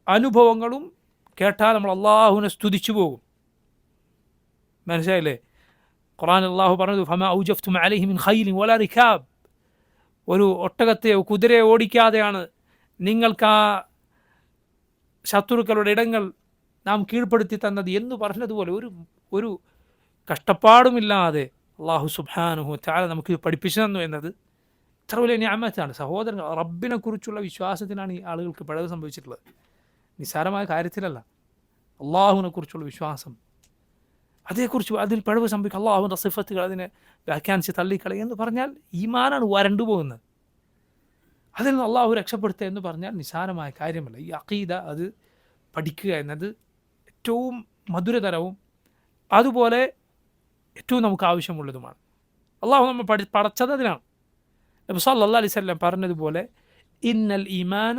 അനുഭവങ്ങളും കേട്ടാൽ നമ്മൾ അള്ളാഹുവിനെ സ്തുതിച്ചു പോകും. മനസ്സിലായില്ലേ? ഖുർആൻ അള്ളാഹു പറഞ്ഞത് ഫമാ ഔജഫ്തും അലൈഹി മിൻ ഖൈലിൻ വലാ റികാബ്, ഒരു ഒട്ടകത്തെയോ കുതിരയെ ഓടിക്കാതെയാണ് നിങ്ങൾക്ക് ആ ശത്രുക്കളുടെ ഇടങ്ങൾ നാം കീഴ്പ്പെടുത്തി തന്നത് എന്ന് പറഞ്ഞതുപോലെ ഒരു കഷ്ടപ്പാടുമില്ലാതെ അള്ളാഹു സുബ്ഹാനഹു തആല നമുക്ക് പഠിപ്പിച്ചു തന്നു എന്നത് ഇത്ര വലിയ നിഅമത്താണ്. സഹോദരങ്ങൾ, റബ്ബിനെ കുറിച്ചുള്ള വിശ്വാസത്തിനാണ് ഈ ആളുകൾക്ക് പിഴവ് സംഭവിച്ചിട്ടുള്ളത്, നിസ്സാരമായ കാര്യത്തിലല്ല. അള്ളാഹുവിനെ കുറിച്ചുള്ള വിശ്വാസം, അതേക്കുറിച്ച് അതിൽ പിഴവ് സംഭവിക്കും. അള്ളാഹുവിൻ്റെ സിഫത്തുകൾ അതിനെ വ്യാഖ്യാനിച്ച് തള്ളിക്കളയുക എന്ന് പറഞ്ഞാൽ ഈമാനാണ് വരണ്ടു പോകുന്നത്. അതിൽ നിന്ന് അള്ളാഹു രക്ഷപ്പെടുത്തുക എന്ന് പറഞ്ഞാൽ നിസ്സാരമായ കാര്യമല്ല. ഈ അഖീദ അത് പഠിക്കുക എന്നത് ഏറ്റവും മധുരതരവും അതുപോലെ ഏറ്റവും നമുക്ക് ആവശ്യമുള്ളതുമാണ്. അള്ളാഹു നമ്മൾ പടച്ചത് അതിനാണ്. നബി സല്ലല്ലാഹു അലൈഹി വസല്ലം പറഞ്ഞതുപോലെ ഇന്നൽ ഈമാന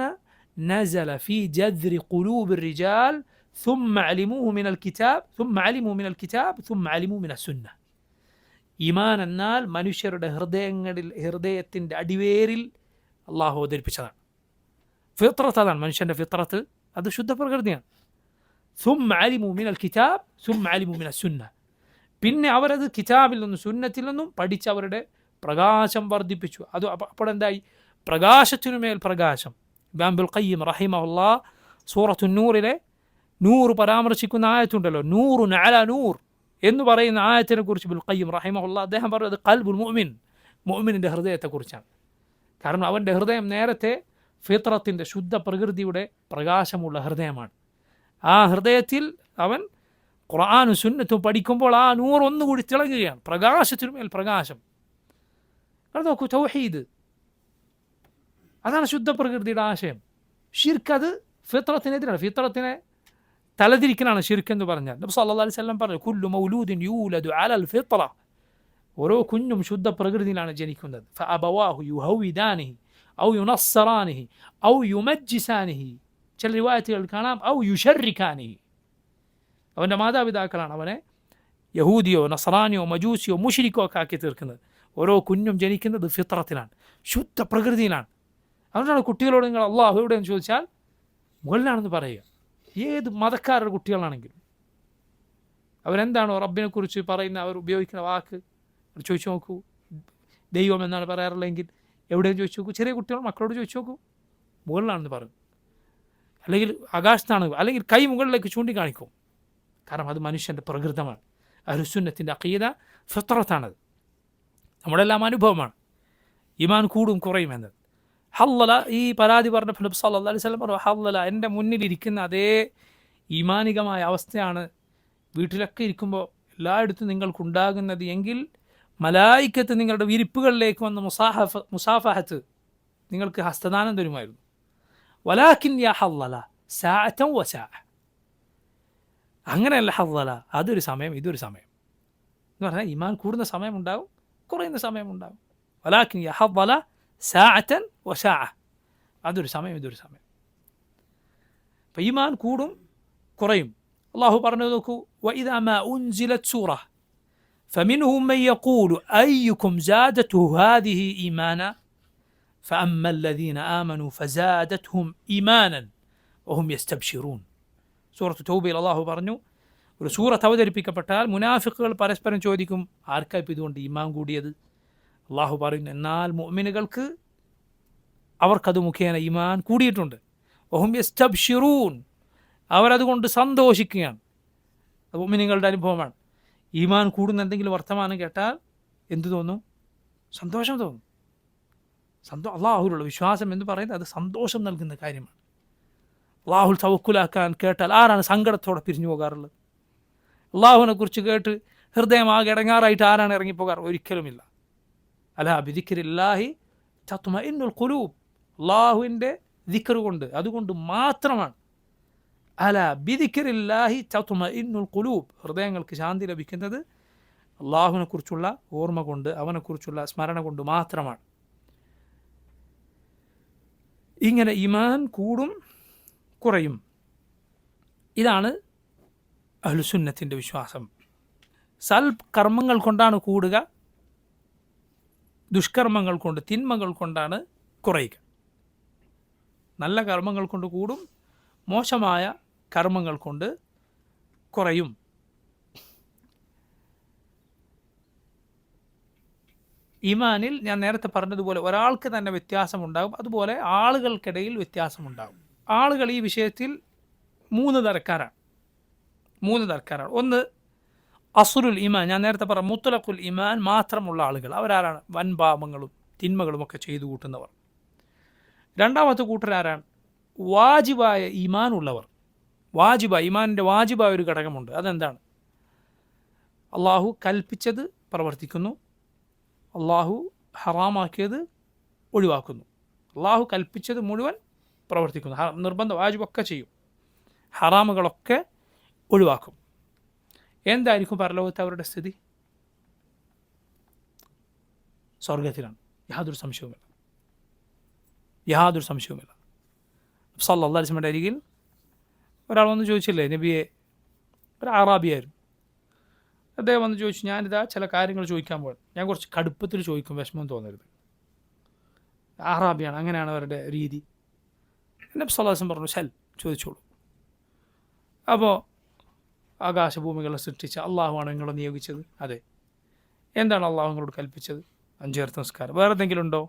നസല ഫീ ജദ്രി ഖുലൂബിർ റിജാൽ ثم علموه من الكتاب ثم علموا من الكتاب ثم علموا من السنة. ഈമാൻ എന്നാൽ മനുഷ്യരുടെ ഹൃദയത്തിൻ്റെ അടിവേരിൽ അള്ളാഹു അവതരിപ്പിച്ചതാണ്. ഫിത്രത്ത് അതാണ്, മനുഷ്യൻ്റെ ഫിത്രത്ത് അത് ശുദ്ധ പ്രകൃതിയാണ്. ثم علموا من الكتاب ثم علموا من السنة, പിന്നെ അവരത് കിതാബിൽ നിന്നും സുന്നത്തിൽ നിന്നും പഠിച്ച് അവരുടെ പ്രകാശം വർദ്ധിപ്പിച്ചു. അത് അപ്പോഴെന്തായി? പ്രകാശത്തിനുമേൽ പ്രകാശം. ഇബ്നുൽ ഖയ്യിം റഹിമഹുല്ലാഹ് സൂറത്തുൻ നൂറിലെ നൂറ് പരാമർശിക്കുന്ന ആയത്തുണ്ടല്ലോ, നൂറുൻ അലാ നൂർ എന്ന് പറയുന്ന ആയത്തിനെ കുറിച്ച് ഇബ്നുൽ ഖയ്യിം റഹിമഹുല്ലാഹ് അദ്ദേഹം പറഞ്ഞത് ഖൽബുൽ മുഅ്മിൻ, മുഅ്മിനിൻ്റെ ഹൃദയത്തെക്കുറിച്ചാണ്. കാരണം അവൻ്റെ ഹൃദയം നേരത്തെ ഫിത്രത്തിൻ്റെ ശുദ്ധ പ്രകൃതിയുടെ പ്രകാശമുള്ള ഹൃദയമാണ്. ആ ഹൃദയത്തിൽ അവൻ ഖുർആനും സുന്നത്തും പഠിക്കുമ്പോൾ ആ നൂർ ഒന്നുകൂടി തിളങ്ങുകയാണ്, പ്രകാശത്തിനുമേൽ പ്രകാശം. അത് നോക്കൂ, തൗഹീദ് അതാണ് ശുദ്ധ പ്രകൃതിയുടെ ആശയം. ഷിർക്ക് അത് ഫിത്രത്തിനെതിരാണ്, ഫിത്രത്തിനെ തലതിരിക്കലാണ് ഷിർക്ക് എന്ന് പറഞ്ഞാൽ. നബി സല്ലല്ലാഹു അലൈഹി വസല്ലം പറഞ്ഞു കുല്ലു മൗലൂദിൻ യൂലദു അലൽ ഫിത്ര, ഓരോ കുഞ്ഞും ശുദ്ധ പ്രകൃതിയിലാണ് ജനിക്കുന്നത്. ഫഅബവാഹു യുഹവിദാനിഹി ഔ യുനസ്സറാനിഹി ഔ യുമജ്ജിസാനിഹി, ചില റിവായത്തുകൾ കാണാം ഔ യുശർരിക്കാനിഹി, അവൻ്റെ മാതാപിതാക്കളാണ് അവനെ യഹൂദിയോ നസ്രാനിയോ മജൂസിയോ മുശ്രിക്കോ ഒക്കെ ആക്കി തീർക്കുന്നത്. ഓരോ കുഞ്ഞും ജനിക്കുന്നത് ഫിത്രത്തിലാണ്, ശുദ്ധ പ്രകൃതിയിലാണ്. അതുകൊണ്ടാണ് കുട്ടികളോട് നിങ്ങൾ അള്ളാഹു എവിടെയെന്ന് ചോദിച്ചാൽ മുകളിലാണെന്ന് പറയുക. ഏത് മതക്കാരുടെ കുട്ടികളാണെങ്കിലും അവരെന്താണോ റബ്ബിനെക്കുറിച്ച് പറയുന്ന അവർ ഉപയോഗിക്കുന്ന വാക്ക് ചോദിച്ചു നോക്കൂ. ദൈവം എന്നാണ് പറയാറുള്ളതെങ്കിൽ എവിടെയും ചോദിച്ചു നോക്കൂ. ചെറിയ കുട്ടികൾ മക്കളോട് ചോദിച്ചു നോക്കൂ, മുകളിലാണെന്ന് പറയും. അല്ലെങ്കിൽ ആകാശത്താണ്, അല്ലെങ്കിൽ കൈ മുകളിലേക്ക് ചൂണ്ടിക്കാണിക്കും. കാരണം അത് മനുഷ്യൻ്റെ പ്രകൃതമാണ്. അഹ്ലുസുന്നത്തിൻ്റെ അഖീദ ഫിത്രത്താണത്, നമ്മുടെ എല്ലാം അനുഭവമാണ്. ഈമാൻ കൂടും കുറയും എന്നത്. ഹല്ലല, ഈ പരാതി പറഞ്ഞപ്പോൾ നബി സല്ലല്ലാഹു അലൈഹി വസല്ലം പറഞ്ഞു ഹല്ലല, എൻ്റെ മുന്നിലിരിക്കുന്ന അതേ ഈമാനികമായ അവസ്ഥയാണ് വീട്ടിലൊക്കെ ഇരിക്കുമ്പോൾ എല്ലായിടത്തും നിങ്ങൾക്കുണ്ടാകുന്നത് എങ്കിൽ മലായിക്കത്ത് നിങ്ങളുടെ വിരിപ്പുകളിലേക്ക് വന്ന മുസാഫഹത്ത് നിങ്ങൾക്ക് ഹസ്തദാനം തരുമായിരുന്നു. വലാക്കിൻ യാ ഹല്ലല സാഅതൻ വസാഅ, അങ്ങനെയല്ല ഹല്ലല, അതൊരു സമയം ഇതൊരു സമയം എന്ന് പറഞ്ഞാൽ ഈമാൻ കൂടുന്ന സമയമുണ്ടാകും, കുറയുന്ന സമയമുണ്ടാകും. വലാക്കിൻ യാ ഹല്ലല സാഅതൻ വസാഅ, അതൊരു സമയം ഇതൊരു സമയം. അപ്പം ഈമാൻ കൂടും കുറയും. അള്ളാഹു പറഞ്ഞു നോക്കൂ, വഇദാ മാ ഉൻസിലത് സൂറ ഫമിൻഹും മൻ യഖൂലു അയ്യുകും സാദത്ഹു ഹാദിഹി ഈമാന ഫഅമ്മ അല്ലദീന ആമനൂ ഫസാദത്ഹും ഈമാനൻ വഹും യസ്തബ്ശിറൂൻ. സൂറത്ത് തൗബയിൽ അള്ളാഹു പറഞ്ഞു, ഒരു സൂറത്ത് അവതരിപ്പിക്കപ്പെട്ടാൽ മുനാഫിക്കുകൾ പരസ്പരം ചോദിക്കും, ആർക്കാ ഇപ്പം ഇതുകൊണ്ട് ഈമാൻ കൂടിയത്? അള്ളാഹു പറയുന്നു, എന്നാൽ മുഅ്മിനുകൾക്ക് അവർക്കത് മുഖേന ഈമാൻ കൂടിയിട്ടുണ്ട്. വഹും യസ്തബ്ശിറൂൻ, അവരതുകൊണ്ട് സന്തോഷിക്കുകയാണ്. അത് മുഅ്മിനീങ്ങളുടെ അനുഭവമാണ്. ഈമാൻ കൂടുന്ന എന്തെങ്കിലും വർത്തമാനം കേട്ടാൽ എന്തു തോന്നും? സന്തോഷം തോന്നും. അള്ളാഹുലുള്ള വിശ്വാസം എന്ന് പറയുന്നത് അത് സന്തോഷം നൽകുന്ന കാര്യമാണ്. അള്ളാഹുൽ തവക്കുലാക്കാൻ കേട്ടാൽ ആരാണ് സങ്കടത്തോടെ പിരിഞ്ഞു പോകാറുള്ളത്? അള്ളാഹുവിനെ കുറിച്ച് കേട്ട് ഹൃദയമാകെ ഇടങ്ങാറായിട്ട് ആരാണ് ഇറങ്ങിപ്പോകാറ്? ഒരിക്കലുമില്ല. അലാ ബിദിക്രില്ലാഹി തത്മഇന്നുൽ ഖുലൂബ്, അള്ളാഹുവിൻ്റെ ദിക്ർ കൊണ്ട്, അതുകൊണ്ട് മാത്രമാണ്. അലാ ബിദിക്രില്ലാഹി തത്മഇന്നുൽ ഖുലൂബ്, ഹൃദയങ്ങൾക്ക് ശാന്തി ലഭിക്കുന്നത് അള്ളാഹുവിനെ കുറിച്ചുള്ള ഓർമ്മ കൊണ്ട്, അവനെക്കുറിച്ചുള്ള സ്മരണ കൊണ്ട് മാത്രമാണ്. ഇങ്ങനെ ഈമാൻ കൂടും കുറയും. ഇതാണ് അഹ്ലുസുന്നത്തിൻ്റെ വിശ്വാസം. കർമ്മങ്ങൾ കൊണ്ടാണ് കൂടുക, ദുഷ്കർമ്മങ്ങൾ കൊണ്ട്, തിന്മകൾ കൊണ്ടാണ് കുറയുക. നല്ല കർമ്മങ്ങൾ കൊണ്ട് കൂടും, മോശമായ കർമ്മങ്ങൾ കൊണ്ട് കുറയും. ഈമാനിൽ ഞാൻ നേരത്തെ പറഞ്ഞതുപോലെ ഒരാൾക്ക് തന്നെ വ്യത്യാസമുണ്ടാകും, അതുപോലെ ആളുകൾക്കിടയിൽ വ്യത്യാസമുണ്ടാകും. ആളുകൾ ഈ വിഷയത്തിൽ മൂന്ന് തരക്കാരാണ്. ഒന്ന് അസുറുൽ ഈമാൻ, ഞാൻ നേരത്തെ പറഞ്ഞ മുത്തലഖുൽ ഈമാൻ മാത്രമുള്ള ആളുകൾ. അവരാരാണ്? വൻപാപങ്ങളും തിന്മകളും ഒക്കെ ചെയ്തു കൂട്ടുന്നവർ. രണ്ടാമത്തെ കൂട്ടരാരാണ്? വാജിബായ ഈമാൻ ഉള്ളവർ. ഈമാനിൻ്റെ വാജിബായ ഒരു ഘടകമുണ്ട്. അതെന്താണ്? അള്ളാഹു കൽപ്പിച്ചത് പ്രവർത്തിക്കുന്നു, അള്ളാഹു ഹറാമാക്കിയത് ഒഴിവാക്കുന്നു. അള്ളാഹു കൽപ്പിച്ചത് മുഴുവൻ പ്രവർത്തിക്കുന്നു, നിർബന്ധ വാജിബൊക്കെ ചെയ്യും, ഹറാമുകളൊക്കെ ഒഴിവാക്കും. എന്തായിരിക്കും പരലോകത്ത് അവരുടെ സ്ഥിതി? സ്വർഗത്തിലാണ്, യാതൊരു സംശയവുമില്ല. സല്ലല്ലാഹു അലൈഹി വസല്ലമയുടെ അരികിൽ ഒരാൾ വന്ന് ചോദിച്ചില്ലേ നബിയെ, ഒരു അറാബിയായിരുന്നു. അദ്ദേഹം വന്ന് ചോദിച്ചു, ഞാനിതാ ചില കാര്യങ്ങൾ ചോദിക്കാൻ പോകണം. ഞാൻ കുറച്ച് കടുപ്പത്തിൽ ചോദിക്കും, വിഷമം തോന്നരുത്. അറാബിയാണ്, അങ്ങനെയാണ് അവരുടെ രീതി. നബി സല്ലല്ലാഹു അലൈഹി വസല്ലം പറഞ്ഞു, ശൽ, ചോദിച്ചോളൂ. അപ്പോൾ ആകാശഭൂമികളെ സൃഷ്ടിച്ച അള്ളാഹുവാണ് നിങ്ങളെ നിയോഗിച്ചത്? അതെ. എന്താണ് അള്ളാഹു നിങ്ങളോട് കൽപ്പിച്ചത്? 5 നേരത്തെ നിസ്കാരം. വേറെ എന്തെങ്കിലും ഉണ്ടോ?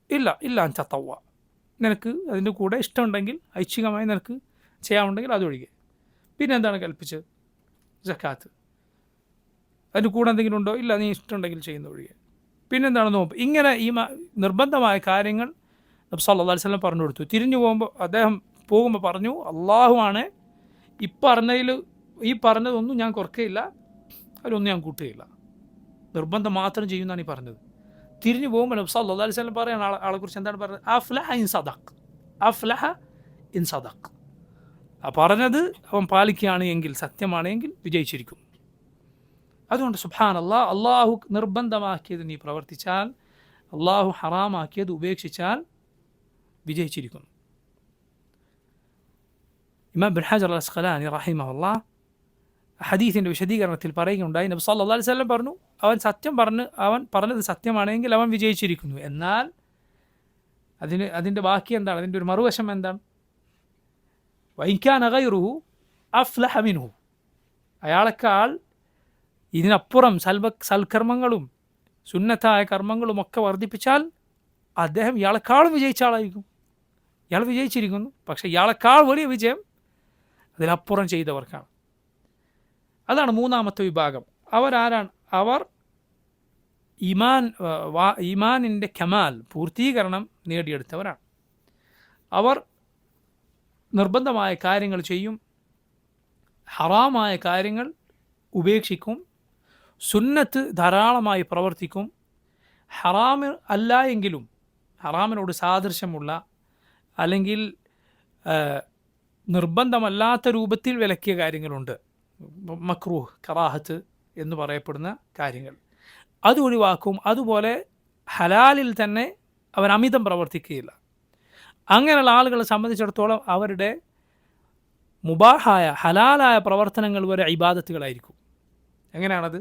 ഇല്ല അഞ്ചത്തവ്വ, നിനക്ക് അതിൻ്റെ കൂടെ ഇഷ്ടമുണ്ടെങ്കിൽ, ഐച്ഛികമായി നിനക്ക് ചെയ്യാനുണ്ടെങ്കിൽ അതൊഴികെ. പിന്നെ എന്താണ് കൽപ്പിച്ചത്? സക്കാത്ത്. അതിൻ്റെ കൂടെ എന്തെങ്കിലും ഉണ്ടോ? ഇല്ല, നീ ഇഷ്ടമുണ്ടെങ്കിൽ ചെയ്യുന്ന ഒഴികെ. പിന്നെന്താണ്? നോമ്പ്. ഇങ്ങനെ ഈ നിർബന്ധമായ കാര്യങ്ങൾ നബി സല്ലല്ലാഹു അലൈഹി വസല്ലം പറഞ്ഞു കൊടുത്തു. തിരിഞ്ഞു അദ്ദേഹം പോകുമ്പോൾ പറഞ്ഞു, അള്ളാഹുവാണ് ഈ പറഞ്ഞതൊന്നും ഞാൻ കുറയ്ക്കുകയില്ല, അതിലൊന്നും ഞാൻ കൂട്ടുകയില്ല, നിർബന്ധം മാത്രം ചെയ്യുമെന്നാണ് ഈ പറഞ്ഞത്. തിരിഞ്ഞു പോകുമ്പോൾ നബി സല്ലല്ലാഹു അലൈഹി വസല്ലം പറയുന്ന ആളെക്കുറിച്ച് എന്താണ് പറഞ്ഞത്? അഫ്ലഹ ഇൻ സദഖ്. ആ പറഞ്ഞത് അവൻ പാലിക്കുകയാണ് എങ്കിൽ, സത്യമാണ് എങ്കിൽ വിജയിച്ചിരിക്കും. അതുകൊണ്ട് സുബ്ഹാനല്ലാഹ്, അള്ളാഹു നിർബന്ധമാക്കിയത് നീ പ്രവർത്തിച്ചാൽ, അള്ളാഹു ഹറാമാക്കിയത് ഉപേക്ഷിച്ചാൽ വിജയിച്ചിരിക്കുന്നു. ഇമാം ഇബ്നു ഹജർ അൽ അസ്ഖലാനി റഹിമഹുല്ലാഹ് ഹദീസിൻ്റെ വിശദീകരണത്തിൽ പറയുകയുണ്ടായി, നബി സല്ലല്ലാഹു അലൈഹി വസല്ലം പറഞ്ഞു, അവൻ പറഞ്ഞത് സത്യമാണെങ്കിൽ അവൻ വിജയിച്ചിരിക്കുന്നു. എന്നാൽ അതിൻ്റെ ബാക്കി എന്താണ്? അതിൻ്റെ ഒരു മറുവശം എന്താണ്? വഇൻ കാന ഗൈറുഹു അഫ്ലഹ മിൻഹു, അയാളെക്കാൾ ഇതിനപ്പുറം സൽക്കർമ്മങ്ങളും സുന്നത്തായ കർമ്മങ്ങളും ഒക്കെ വർദ്ധിപ്പിച്ചാൽ അദ്ദേഹം ഇയാളെക്കാളും വിജയിച്ച ആളായിരിക്കും. ഇയാൾ വിജയിച്ചിരിക്കുന്നു, പക്ഷേ ഇയാളെക്കാൾ വലിയ വിജയം അതിനപ്പുറം ചെയ്തവർക്കാണ്. അതാണ് മൂന്നാമത്തെ വിഭാഗം. അവരാരാണ്? അവർ ഈമാനിൻ്റെ കമാൽ, പൂർത്തീകരണം നേടിയെടുത്തവരാണ്. അവർ നിർബന്ധമായ കാര്യങ്ങൾ ചെയ്യും, ഹറാമായ കാര്യങ്ങൾ ഉപേക്ഷിക്കും, സുന്നത്ത് ധാരാളമായി പ്രവർത്തിക്കും. ഹറാമ് അല്ല എങ്കിലും ഹറാമിനോട് സാദൃശ്യമുള്ള അല്ലെങ്കിൽ നിർബന്ധമല്ലാത്ത രൂപത്തിൽ വിലക്കിയ കാര്യങ്ങളുണ്ട്, മക്രൂഹ്, കറാഹത്ത് എന്ന് പറയപ്പെടുന്ന കാര്യങ്ങൾ, അത് ഒഴിവാക്കും. അതുപോലെ ഹലാലിൽ തന്നെ അവൻ അമിതം പ്രവർത്തിക്കുകയില്ല. അങ്ങനെയുള്ള ആളുകളെ സംബന്ധിച്ചിടത്തോളം അവരുടെ മുബാഹായ ഹലാലായ പ്രവർത്തനങ്ങൾ വരെ ഇബാദത്തുകളായിരിക്കും. എങ്ങനെയാണത്?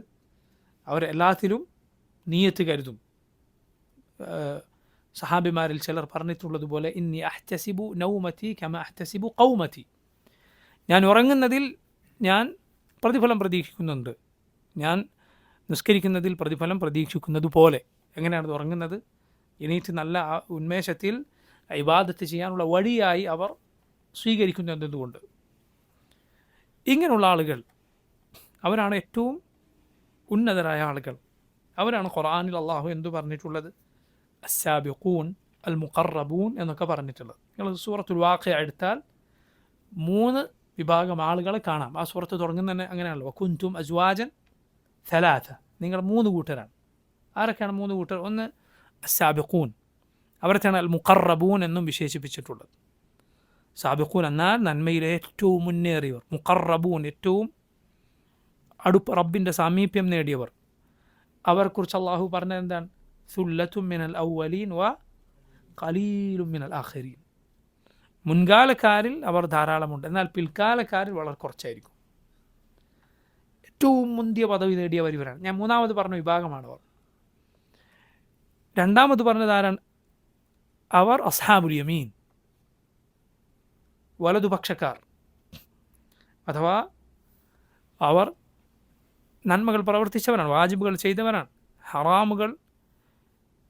അവർ എല്ലാത്തിലും നിയത്ത് കരുതും. സഹാബിമാരിൽ ചിലർ പറഞ്ഞിട്ടുള്ളതുപോലെ, ഇന്നി അഹ്തസിബു നൗമതി കമ അഹ്തസിബു ഖൗമതി, ഞാൻ ഉറങ്ങുന്നതിൽ ഞാൻ പ്രതിഫലം പ്രതീക്ഷിക്കുന്നുണ്ട്, ഞാൻ നിസ്കരിക്കുന്നതിൽ പ്രതിഫലം പ്രതീക്ഷിക്കുന്നത് പോലെ. എങ്ങനെയാണ് ഉറങ്ങുന്നത്? എണീറ്റ് നല്ല ഉന്മേഷത്തിൽ ഇബാദത്ത് ചെയ്യാനുള്ള വഴിയായി അവർ സ്വീകരിക്കുന്നതുകൊണ്ട്. ഇങ്ങനെയുള്ള ആളുകൾ അവരാണ് ഏറ്റവും ഉന്നതരായ ആളുകൾ. അവരാണ് ഖുർആനിൽ അള്ളാഹു എന്തു പറഞ്ഞിട്ടുള്ളത്? അസ്സാബിഖൂൻ അൽ മുഖറബൂൻ എന്നൊക്കെ പറഞ്ഞിട്ടുള്ളത്. നിങ്ങൾ സൂറത്തുൽ വാഖിഅ എടുത്താൽ 3 വിഭാഗം ആളുകളെ കാണാം. ആ സൂറത്ത് തുടങ്ങുന്നത് തന്നെ അങ്ങനെയാണല്ലോ, വകുൻതും അസ്വാജൻ സലാസ, നിങ്ങൾ 3 കൂട്ടരാണ്. ആരൊക്കെയാണ് 3 കൂട്ടർ? ഒന്ന് അസ്സാബിഖൂൻ, അവരെയാണ് അൽ മുഖറബൂൻ എന്നും വിശേഷിപ്പിച്ചിട്ടുള്ളത്. സാബിഖൂൻ എന്നാൽ നന്മയിലെ ഏറ്റവും മുന്നേറിയവർ, മുഖറബൂൻ ഏറ്റവും റബ്ബിൻ്റെ സാമീപ്യം നേടിയവർ. അവരെക്കുറിച്ച് അള്ളാഹു പറഞ്ഞത് എന്താണ്? സുല്ലത്തും മിനൽ ഔവലീൻ വ ഖലീലും മിനൽ ആഖിരീൻ. മുൻകാലക്കാരിൽ അവർ ധാരാളമുണ്ട്, എന്നാൽ പിൽക്കാലക്കാരിൽ വളരെ കുറച്ചായിരിക്കും. ഏറ്റവും മുന്തിയ പദവി നേടിയവർ ഇവരാണ്. ഞാൻ 3ാമത് പറഞ്ഞ വിഭാഗമാണ് അവർ. 2ാമത് പറഞ്ഞത് ആരാണ്? അവർ അസ്ഹാബുൽ യമീൻ, വലതുപക്ഷക്കാർ. അഥവാ അവർ നന്മകൾ പ്രവർത്തിച്ചവരാണ്, വാജിബുകൾ ചെയ്തവരാണ്, ഹറാമുകൾ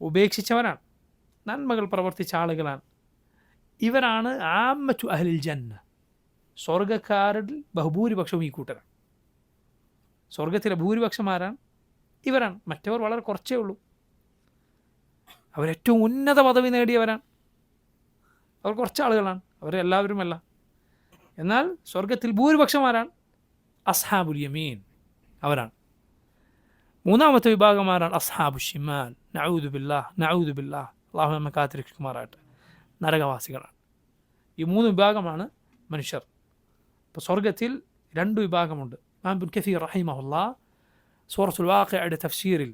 ഉപേക്ഷിച്ചവരാണ്, നന്മകൾ പ്രവർത്തിച്ച ആളുകളാണ്. ഇവരാണ് ആമ്മത്തു അഹ്ലിൽ ജന്ന, സ്വർഗക്കാരിൽ ബഹുഭൂരിപക്ഷവും ഈ കൂട്ടരാണ്. സ്വർഗത്തിലെ ഭൂരിപക്ഷം ആരാണ്? ഇവരാണ്. മറ്റവർ വളരെ കുറച്ചേ ഉള്ളൂ. അവരേറ്റവും ഉന്നത പദവി നേടിയവരാണ്. അവർ കുറച്ച് ആളുകളാണ്, അവരെല്ലാവരുമല്ല. എന്നാൽ സ്വർഗത്തിൽ ഭൂരിപക്ഷമാരാണ് അസ്ഹാബുൽ യമീൻ, അവരാണ്. 3ാമത്തെ വിഭാഗമാരാണ് അസ്ഹാബു ഷിമാൽ, നഊദു ബില്ലാഹ്, നഊദു ബില്ലാഹ്, അല്ലാഹു നമ്മെ കാത്തിരക്ഷിക്കുമാറാകട്ടെ, നരകവാസികളാണ്. ഈ 3 വിഭാഗമാണ് മനുഷ്യർ. ഇപ്പോൾ സ്വർഗത്തിൽ 2 വിഭാഗമുണ്ട്. ഇമാം ഇബ്നു കസീർ റഹിമഹുല്ലാഹ് സൂറത്തുൽ വാഖിഅയുടെ തഫ്സീറിൽ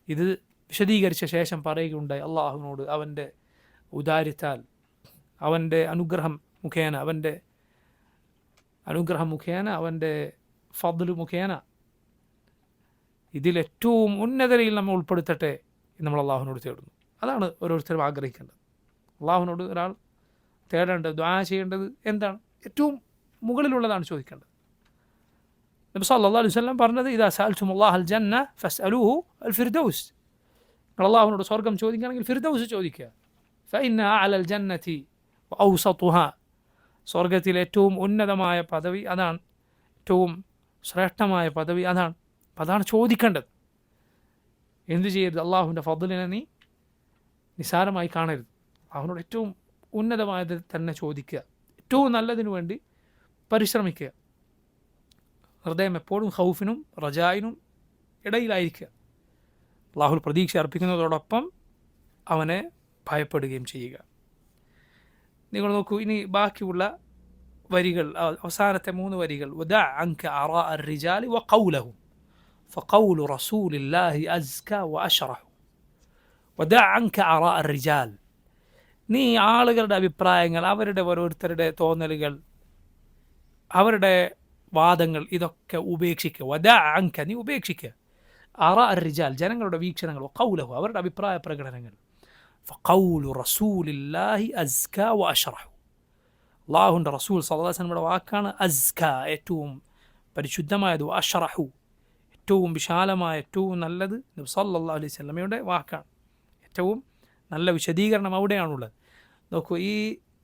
ഇത് വിശദീകരിച്ച ശേഷം പറയുകയുണ്ടായി, അള്ളാഹുവിനോട് അവൻ്റെ ഉദാരിത്താൽ, അവൻ്റെ അനുഗ്രഹം മുഖേന, അവൻ്റെ ഫദ്ല് മുഖേന ഇതിലേറ്റവും ഉന്നതരയിൽ നമ്മൾ ഉൾപ്പെടുത്തട്ടെ എന്ന് നമ്മൾ അള്ളാഹുവിനോട് തേടുന്നു. അതാണ് ഓരോരുത്തരും ആഗ്രഹിക്കേണ്ടത്. അള്ളാഹുവിനോട് ഒരാൾ തേടേണ്ടത്, ദുആ ചെയ്യേണ്ടത് എന്താണ്? ഏറ്റവും മുകളിലുള്ളതാണ് ചോദിക്കേണ്ടത്. നബി സല്ലല്ലാഹു അലൈഹി വസല്ലം പറഞ്ഞത്, ഇദാ സഅൽതുമുല്ലാഹൽ ജന്ന ഫസ്അലൂഹു അൽ ഫിർദൗസ്, നിങ്ങൾ അള്ളാഹുവിനോട് സ്വർഗം ചോദിക്കുകയാണെങ്കിൽ ഫിർദൗസ് ചോദിക്കുക. ഫഇന്ന അഅലൽ ജന്നതി വഔസതുഹ, സ്വർഗത്തിലെ ഏറ്റവും ഉന്നതമായ പദവി അതാണ്, ഏറ്റവും ശ്രേഷ്ഠമായ പദവി അതാണ്. അതാണ് ചോദിക്കേണ്ടത്. എന്തു ചെയ്യരുത്? അള്ളാഹുവിൻ്റെ ഫദ്ലിനെ നീ നിസാരമായി കാണരുത്. അവനോട് ഏറ്റവും ഉന്നതമായത് തന്നെ ചോദിക്കുക, ഏറ്റവും നല്ലതിനു വേണ്ടി പരിശ്രമിക്കുക. ഹൃദയം എപ്പോഴും ഖൗഫിനും റജായിനും ഇടയിലായിരിക്കുക. അള്ളാഹുൽ പ്രതീക്ഷ അർപ്പിക്കുന്നതോടൊപ്പം അവനെ ഭയപ്പെടുകയും ചെയ്യുക. നിങ്ങൾ നോക്കൂ, ഇനി ബാക്കിയുള്ള വരികൾ, അവസാനത്തെ 3 വരികൾ, വദഅ അൻക അറാഅ الرجال وقولهم فقول رسول الله أزكى وأشرح. വദഅ അൻക അറാഅ الرجال, നീ ആളുകളുടെ അഭിപ്രായങ്ങൾ, അവരുടെ ഓരോരുത്തരുടെ തോന്നലുകൾ, അവരുടെ വാദങ്ങൾ, ഇതൊക്കെ ഉപേക്ഷിക്കുക. വദഅ അൻക, നീ ഉപേക്ഷിക്കുക. അറാഅ الرجال, ജനങ്ങളുടെ വീക്ഷണങ്ങൾ, വഖൗലഹു, അവരുടെ അഭിപ്രായ പ്രകടനങ്ങൾ. ഫഖൗലു റസൂലില്ലാഹി അസ്കാ വഅശ്റഹു, അള്ളാഹുവിൻ്റെ റസൂൽ സല്ലല്ലാഹു അലൈഹി വസല്ലമയുടെ വാക്കാണ് അസ്ക, ഏറ്റവും പരിശുദ്ധമായത്, വഅശ്റഹു, ഏറ്റവും വിശാലമായ, ഏറ്റവും നല്ലത് നബി സല്ലല്ലാഹു അലൈഹി വസല്ലമയുടെ വാക്കാണ്. ഏറ്റവും നല്ല വിശദീകരണം അവിടെയാണുള്ളത്. നോക്കൂ, ഈ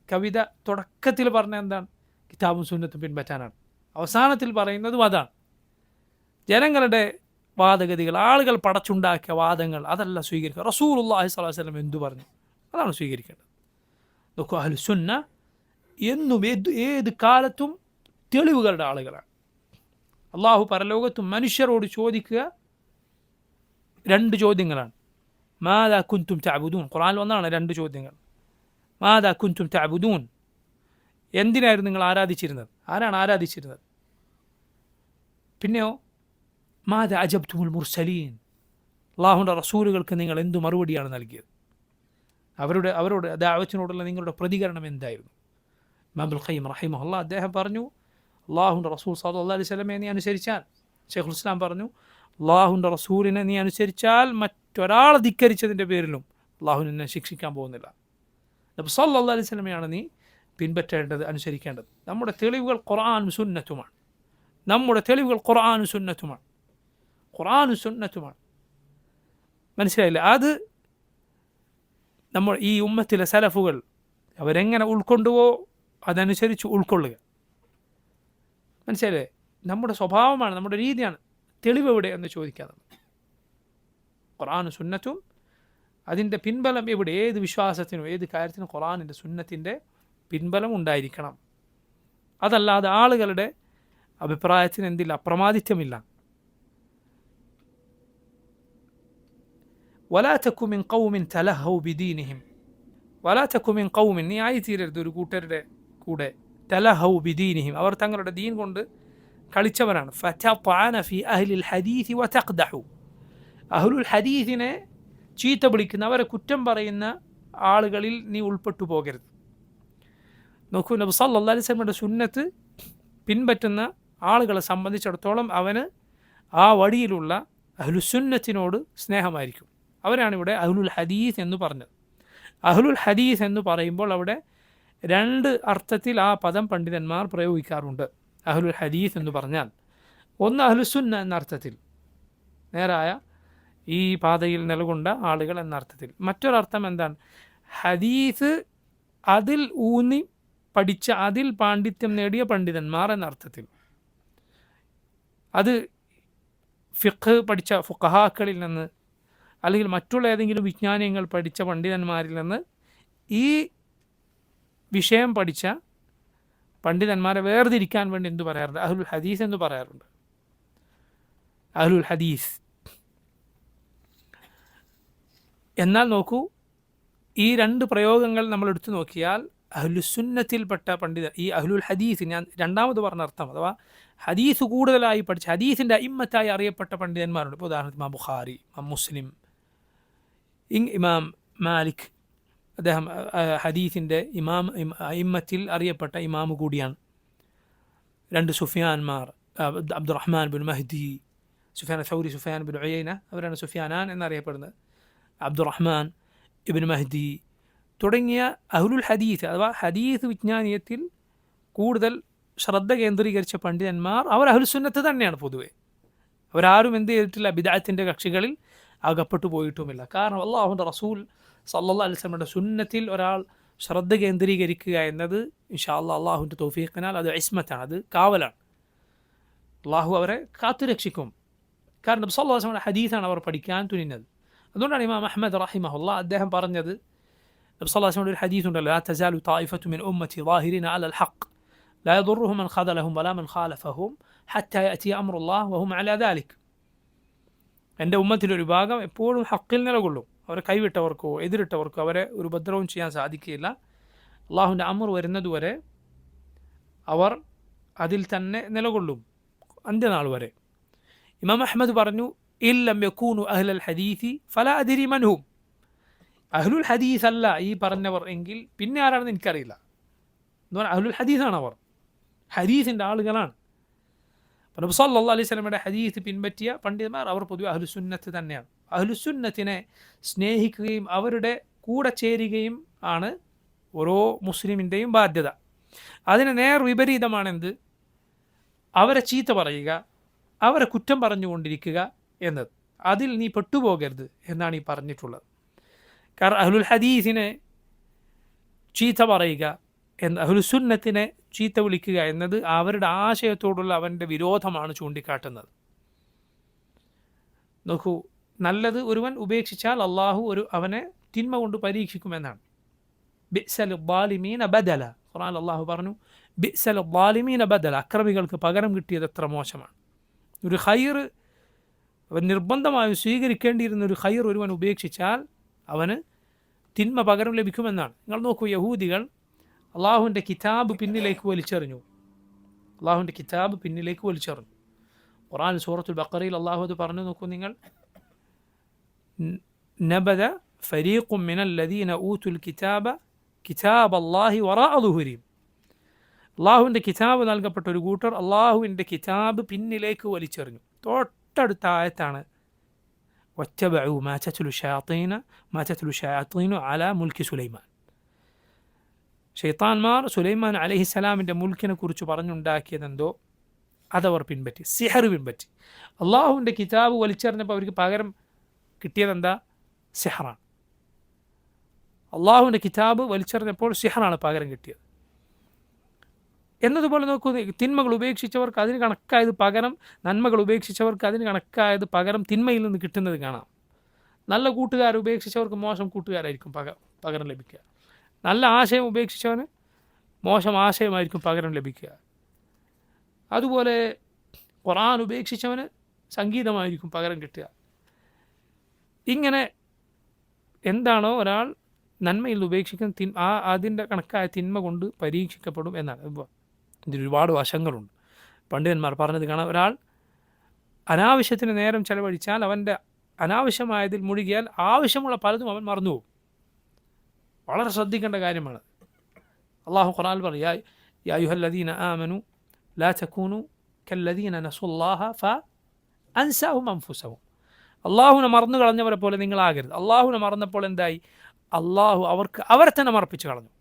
കവിത തുടക്കത്തിൽ പറഞ്ഞ എന്താണ്? കിതാബും സുന്നത്തും പിൻപറ്റാനാണ്. അവസാനത്തിൽ പറയുന്നതും അതാണ്. ജനങ്ങളുടെ വാദഗതികൾ, ആളുകൾ പടച്ചുണ്ടാക്കിയ വാദങ്ങൾ, അതല്ല സ്വീകരിക്കുക. റസൂലുള്ളാഹി സ്വല്ലല്ലാഹു അലൈഹി വസല്ലം എന്തു പറഞ്ഞു അതാണ് സ്വീകരിക്കേണ്ടത്. നോക്കൂ, അഹ്ലുസുന്ന എന്നും ഏത് കാലത്തും തെളിവുകളുടെ ആളുകളാണ്. അള്ളാഹു പരലോകത്ത് മനുഷ്യരോട് ചോദിക്കുക 2 ചോദ്യങ്ങളാണ്. മാദാ കുൻതും തഅബുദൂൻ, ഖുർആനിൽ വന്നതാണ് 2 ചോദ്യങ്ങൾ. മാദാ കുൻതും തഅബുദൂൻ, എന്തിനായിരുന്നു നിങ്ങൾ ആരാധിച്ചിരുന്നത്, ആരാണ് ആരാധിച്ചിരുന്നത്? പിന്നെയോ മാദാ അജബ്തുമുൽ മുർസലീൻ, അള്ളാഹുവിൻ്റെ റസൂലുകൾക്ക് നിങ്ങൾ എന്തു മറുപടിയാണ് നൽകിയത്, അവരോട് ദഅവത്തിനോടുള്ള നിങ്ങളുടെ പ്രതികരണം എന്തായിരുന്നു? ഇമാം ഇബ്നുൽ ഖയ്യിം റഹിമഹുല്ലാഹ് അദ്ദേഹം പറഞ്ഞു, അള്ളാഹുവിൻ്റെ റസൂൽ സല്ലല്ലാഹു അലൈഹി വസല്ലമയെ നീ അനുസരിച്ചാൽ, ശൈഖുൽ ഇസ്ലാം പറഞ്ഞു, അള്ളാഹുവിൻ്റെ റസൂലിനെ നീ അനുസരിച്ചാൽ മറ്റൊരാളെ ധിക്കരിച്ചതിൻ്റെ പേരിലും അള്ളാഹു നിന്നെ ശിക്ഷിക്കാൻ പോകുന്നില്ല. നബി സല്ലല്ലാഹു അലൈഹി വസല്ലമയാണ് നീ പിൻപറ്റേണ്ടത്, അനുസരിക്കേണ്ടത്. നമ്മുടെ തെളിവുകൾ ഖുർആനും സുന്നത്തുമാണ്. നമ്മുടെ തെളിവുകൾ ഖുർആനും സുന്നത്തുമാണ്. ഖുർആനും സുന്നത്തുമാണ്. മനസ്സിലായില്ല? അത് നമ്മൾ ഈ ഉമ്മത്തിലെ സലഫുകൾ അവരെങ്ങനെ ഉൾക്കൊണ്ടുവോ അതനുസരിച്ച് ഉൾക്കൊള്ളുക. മനസ്സിലായില്ലേ? നമ്മുടെ സ്വഭാവമാണ്, നമ്മുടെ രീതിയാണ്. തെളിവ് എവിടെ എന്ന് ചോദിക്കാതെ ഖുർആനും സുന്നത്തും അതിൻ്റെ പിൻബലം എവിടെ? ഏത് വിശ്വാസത്തിനും ഏത് കാര്യത്തിനും ഖുർആനിൻ്റെ സുന്നത്തിൻ്റെ പിൻബലം ഉണ്ടായിരിക്കണം. അതല്ലാതെ ആളുകളുടെ അഭിപ്രായത്തിന് എന്തില്ല, അപ്രമാദിത്വമില്ല. വലാ തകു മിൻ ഖൗമിൻ തലഹൗ ബിദീനിഹിം, വലാ തകു മിൻ ഖൗമിൻ, നീ ആയിത്തീരരുത് ഒരു കൂട്ടരുടെ കൂടെ, തലഹൗ ബിദീനിഹിം, അവർ തങ്ങളുടെ ദീൻ കൊണ്ട് കളിച്ചവരാണ്. ഫതത്അന ഫി അഹ്ലിൽ ഹദീസ് വതഖ്ദഹു, അഹ്ലുൽ ഹദീസിനെ ചീത്ത വിളിക്കുന്ന, അവരെ കുറ്റം പറയുന്ന ആളുകളിൽ നീ ഉൾപ്പെട്ടു പോകരുത്. നോക്കൂ, നബി സല്ലല്ലാഹു അലൈഹി വസല്ലമയുടെ സുന്നത്ത് പിൻപറ്റുന്ന ആളുകളെ സംബന്ധിച്ചിടത്തോളം അവന് ആ വഴിയിലുള്ള അഹ്ലുസുന്നത്തിനോട് സ്നേഹമായിരിക്കും. അവരാണ് ഇവിടെ അഹ്ലുൽ ഹദീസ് എന്ന് പറഞ്ഞത്. അഹ്ലുൽ ഹദീസ് എന്ന് പറയുമ്പോൾ അവിടെ 2 അർത്ഥത്തിൽ ആ പദം പണ്ഡിതന്മാർ പ്രയോഗിക്കാറുണ്ട്. അഹ്ലുൽ ഹദീസ് എന്ന് പറഞ്ഞാൽ ഒന്ന് അഹ്ലുസുന്ന എന്ന അർത്ഥത്തിൽ, നേരായ ഈ പാതയിൽ നിലകൊണ്ട ആളുകൾ എന്ന അർത്ഥത്തിൽ. മറ്റൊരർത്ഥം എന്താണ്? ഹദീസ് അതിൽ ഊന്നി പഠിച്ച, അതിൽ പാണ്ഡിത്യം നേടിയ പണ്ഡിതന്മാർ എന്ന അർത്ഥത്തിൽ. അത് ഫിഖ് പഠിച്ച ഫുഖഹാക്കളിൽ നിന്ന് അല്ലെങ്കിൽ മറ്റുള്ള ഏതെങ്കിലും വിജ്ഞാനങ്ങൾ പഠിച്ച പണ്ഡിതന്മാരിൽ നിന്ന് ഈ വിഷയം പഠിച്ച പണ്ഡിതന്മാരെ വേർതിരിക്കാൻ വേണ്ടി എന്തു പറയാറുണ്ട്? അഹ്ലുൽ ഹദീസ് എന്ന് പറയാറുണ്ട്. അഹ്ലുൽ ഹദീസ്. എന്നാൽ നോക്കൂ, ഈ 2 പ്രയോഗങ്ങൾ നമ്മൾ എടുത്തു നോക്കിയാൽ അഹ്ലുസുന്നത്തിൽപ്പെട്ട പണ്ഡിതർ, ഈ അഹ്ലുൽ ഹദീസ് ഞാൻ രണ്ടാമത് പറഞ്ഞ അർത്ഥം, അഥവാ ഹദീസ് കൂടുതലായി പഠിച്ച, ഹദീസിൻ്റെ അയിമ്മത്തായി അറിയപ്പെട്ട പണ്ഡിതന്മാരുണ്ട്. ഇപ്പോൾ ഉദാഹരണത്തിന് ഇമാം ബുഖാരി, ഇമാം മുസ്ലിം, ഇമാം മാലിക്, അദ്ദേഹം ഹദീസിൻ്റെ അയിമ്മത്തിൽ അറിയപ്പെട്ട ഇമാമ് കൂടിയാണ്. 2 സുഫിയാൻമാർ, Abdurrahman bin Mahdi, Sufyan Thawri, Sufyan bin Uyaina, അവരാണ് സുഫിയാനാൻ എന്നറിയപ്പെടുന്നത്. അബ്ദുറഹ്മാൻ ഇബിൻ മഹ്ദി തുടങ്ങിയ അഹ്ലുൽ ഹദീസ് അഥവാ ഹദീസ് വിജ്ഞാനീയത്തിൽ കൂടുതൽ ശ്രദ്ധ കേന്ദ്രീകരിച്ച പണ്ഡിതന്മാർ അവർ അഹ്ലുസുന്നത്ത് തന്നെയാണ്. പൊതുവെ അവരാരും എന്ത് ചെയ്തിട്ടില്ല, ബിദ്അത്തിൻ്റെ കക്ഷികളിൽ അകപ്പെട്ടു പോയിട്ടുമില്ല. കാരണം അല്ലാഹുവിൻ്റെ റസൂൽ സല്ലല്ലാഹു അലൈഹി വസല്ലമയുടെ സുന്നത്തിൽ ഒരാൾ ശ്രദ്ധ കേന്ദ്രീകരിക്കുക എന്നത് ഇൻഷാ അല്ലാഹ് അള്ളാഹുവിൻ്റെ തൗഫീഖിനാൽ അത് ഇസ്മത്താണ്, അത് കാവലാണ്. അള്ളാഹു അവരെ കാത്തുരക്ഷിക്കും. കാരണം നബി സല്ലല്ലാഹു അലൈഹി വസല്ലമയുടെ ഹദീസാണ് അവർ പഠിക്കാൻ തുനിഞ്ഞത്. അതുകൊണ്ടാണ് ഇമാം അഹ്മദ് റഹിമഹുല്ലാഹ് അദ്ദേഹം പറഞ്ഞത്, നബി സല്ലല്ലാഹു അലൈഹി വസല്ലമയുടെ ഒരു ഹദീസ് ഉണ്ടല്ലോ, ലാ തസാലു തായിഫത്തു മിൻ ഉമ്മത്തി ളാഹിരീന അലൽ ഹഖ് ലാ യദുറുഹും മൻ ഖദലഹും വലാ മൻ ഖാലഫഹും ഹത്താ യഅതി അംറുല്ലാഹ് വഹും അലാ ദാലിക്. എൻ്റെ ഉമ്മത്തിലൊരു ഭാഗം എപ്പോഴും ഹക്കിൽ നിലകൊള്ളും. അവരെ കൈവിട്ടവർക്കോ എതിരിട്ടവർക്കോ അവരെ ഒരു ഉപദ്രവവും ചെയ്യാൻ സാധിക്കുകയില്ല. അള്ളാഹുവിൻ്റെ അമർ വരുന്നതുവരെ അവർ അതിൽ തന്നെ നിലകൊള്ളും, അന്ത്യനാൾ വരെ. ഇമാം അഹ്മദ് പറഞ്ഞു, ഇല്ലം യകൂനു അഹ്ലൽ ഹദീസി ഫലാ അദ്രി മൻഹും, അഹ്ലുൽ ഹദീസ് അല്ല ഈ പറഞ്ഞവർ എങ്കിൽ പിന്നെ ആരാണെന്ന് എനിക്കറിയില്ല എന്ന് പറഞ്ഞാൽ അഹ്ലുൽ ഹദീസാണ് അവർ, ഹദീസിൻ്റെ ആളുകളാണ്. നബി സല്ലല്ലാഹു അലൈഹി വസല്ലമയുടെ ഹദീസ് പിൻപറ്റിയ പണ്ഡിതന്മാർ അവർ പൊതുവെ അഹ്ലുസുന്നത്ത് തന്നെയാണ്. അഹ്ലുസുന്നത്തിനെ സ്നേഹിക്കുകയും അവരുടെ കൂടെ ചേരുകയും ആണ് ഓരോ മുസ്ലിമിൻ്റെയും ബാധ്യത. അതിന് നേർ വിപരീതമാണെന്ത്? അവരെ ചീത്ത പറയുക, അവരെ കുറ്റം പറഞ്ഞുകൊണ്ടിരിക്കുക എന്നത്. അതിൽ നീ പെട്ടുപോകരുത് എന്നാണ് ഈ പറഞ്ഞിട്ടുള്ളത്. കാരണം അഹ്ലുൽ ഹദീസിനെ ചീത്ത പറയുക എന്ന്, അഹ്ലുസുന്നത്തിനെ ചീത്ത വിളിക്കുക എന്നത് അവരുടെ ആശയത്തോടുള്ള അവൻ്റെ വിരോധമാണ് ചൂണ്ടിക്കാട്ടുന്നത്. നോക്കൂ, നല്ലത് ഒരുവൻ ഉപേക്ഷിച്ചാൽ അള്ളാഹു അവനെ തിന്മ കൊണ്ട് പരീക്ഷിക്കുമെന്നാണ്. ബിഅ്സൽ ളാലിമീന ബദല, ഖുർആനിൽ അള്ളാഹു പറഞ്ഞു, ബിഅ്സൽ ളാലിമീന ബദല, അക്രമികൾക്ക് പകരം കിട്ടിയത് എത്ര മോശമാണ്. ഒരു ഖൈർ അവൻ നിർബന്ധമായും സ്വീകരിക്കേണ്ടിയിരുന്ന ഒരു ഖൈർ ഒരുവൻ ഉപേക്ഷിച്ചാൽ അവന് തിന്മ പകരം ലഭിക്കുമെന്നാണ്. നിങ്ങൾ നോക്കൂ, യഹൂദികൾ അള്ളാഹുവിൻ്റെ കിതാബ് പിന്നിലേക്ക് വലിച്ചെറിഞ്ഞു. അള്ളാഹുവിൻ്റെ കിതാബ് പിന്നിലേക്ക് വലിച്ചെറിഞ്ഞു. ഖുർആൻ സൂറത്തുൽ ബഖറയിൽ അള്ളാഹു അത് പറഞ്ഞു. നോക്കൂ നിങ്ങൾ, നബദ ഫരീഖും മിനൽ ലദീന ഊതുൽ കിതാബ കിതാബ് അല്ലാഹി വറാഅ ദുഹൂരിഹിം. അള്ളാഹുവിൻ്റെ കിതാബ് നൽകപ്പെട്ട ഒരു കൂട്ടർ അള്ളാഹുവിൻ്റെ കിതാബ് പിന്നിലേക്ക് വലിച്ചെറിഞ്ഞു. തൊട്ടടുത്ത ആയത്താണ് വത്തബഉ മാ തത്ലു ശയാത്തീനു അലാ മുൽക്കി സുലൈമാൻ. ഷെയ്ത്താൻമാർ സുലൈമാൻ അലൈഹിസ്സലാമിൻ്റെ മുൽക്കിനെ കുറിച്ച് പറഞ്ഞുണ്ടാക്കിയതെന്തോ അതവർ പിൻപറ്റി, സിഹർ പിൻപറ്റി. അള്ളാഹുവിൻ്റെ കിതാബ് വലിച്ചെറിഞ്ഞപ്പോൾ അവർക്ക് പകരം കിട്ടിയതെന്താ? സിഹറാണ്. അള്ളാഹുവിൻ്റെ കിതാബ് വലിച്ചെറിഞ്ഞപ്പോൾ സിഹറാണ് പകരം കിട്ടിയത്. എന്നതുപോലെ നോക്കൂ, തിന്മകൾ ഉപേക്ഷിച്ചവർക്ക് അതിന് കണക്കായത് പകരം, നന്മകൾ ഉപേക്ഷിച്ചവർക്ക് അതിന് കണക്കായത് പകരം തിന്മയിൽ നിന്ന് കിട്ടുന്നത് കാണാം. നല്ല കൂട്ടുകാരെ ഉപേക്ഷിച്ചവർക്ക് മോശം കൂട്ടുകാരായിരിക്കും പകരം ലഭിക്കുക. നല്ല ആശയം ഉപേക്ഷിച്ചവന് മോശം ആശയമായിരിക്കും പകരം ലഭിക്കുക. അതുപോലെ ഖുർആൻ ഉപേക്ഷിച്ചവന് സംഗീതമായിരിക്കും പകരം കിട്ടുക. ഇങ്ങനെ എന്താണോ ഒരാൾ നന്മയിൽ ഉപേക്ഷിക്കുന്ന അതിൻ്റെ കണക്കായ തിന്മ കൊണ്ട് പരീക്ഷിക്കപ്പെടും എന്നാണ്. ഇതിന് ഒരുപാട് വശങ്ങളുണ്ട്. പണ്ഡിതന്മാർ പറഞ്ഞത് കാണാം, ഒരാൾ അനാവശ്യത്തിന് നേരം ചെലവഴിച്ചാൽ അവൻ്റെ അനാവശ്യമായതിൽ മുഴുകിയാൽ ആവശ്യമുള്ള പലതും അവൻ മറന്നുപോകും. വളരെ ശ്രദ്ധിക്കേണ്ട കാര്യമാണ്. അള്ളാഹു ഖുർആനിൽ പറയും, യാ അയ്യുഹല്ലദീന ആമനു ലാ തകൂനു കല്ലദീന നസുല്ലാഹ ഫഅൻസാഹും അൻഫുസഹും. അള്ളാഹുവിനെ മറന്നു കളഞ്ഞവരെ പോലെ നിങ്ങളാകരുത്. അള്ളാഹുവിനെ മറന്നപ്പോൾ എന്തായി? അള്ളാഹു അവരെ തന്നെ മറപ്പിച്ച് കളഞ്ഞു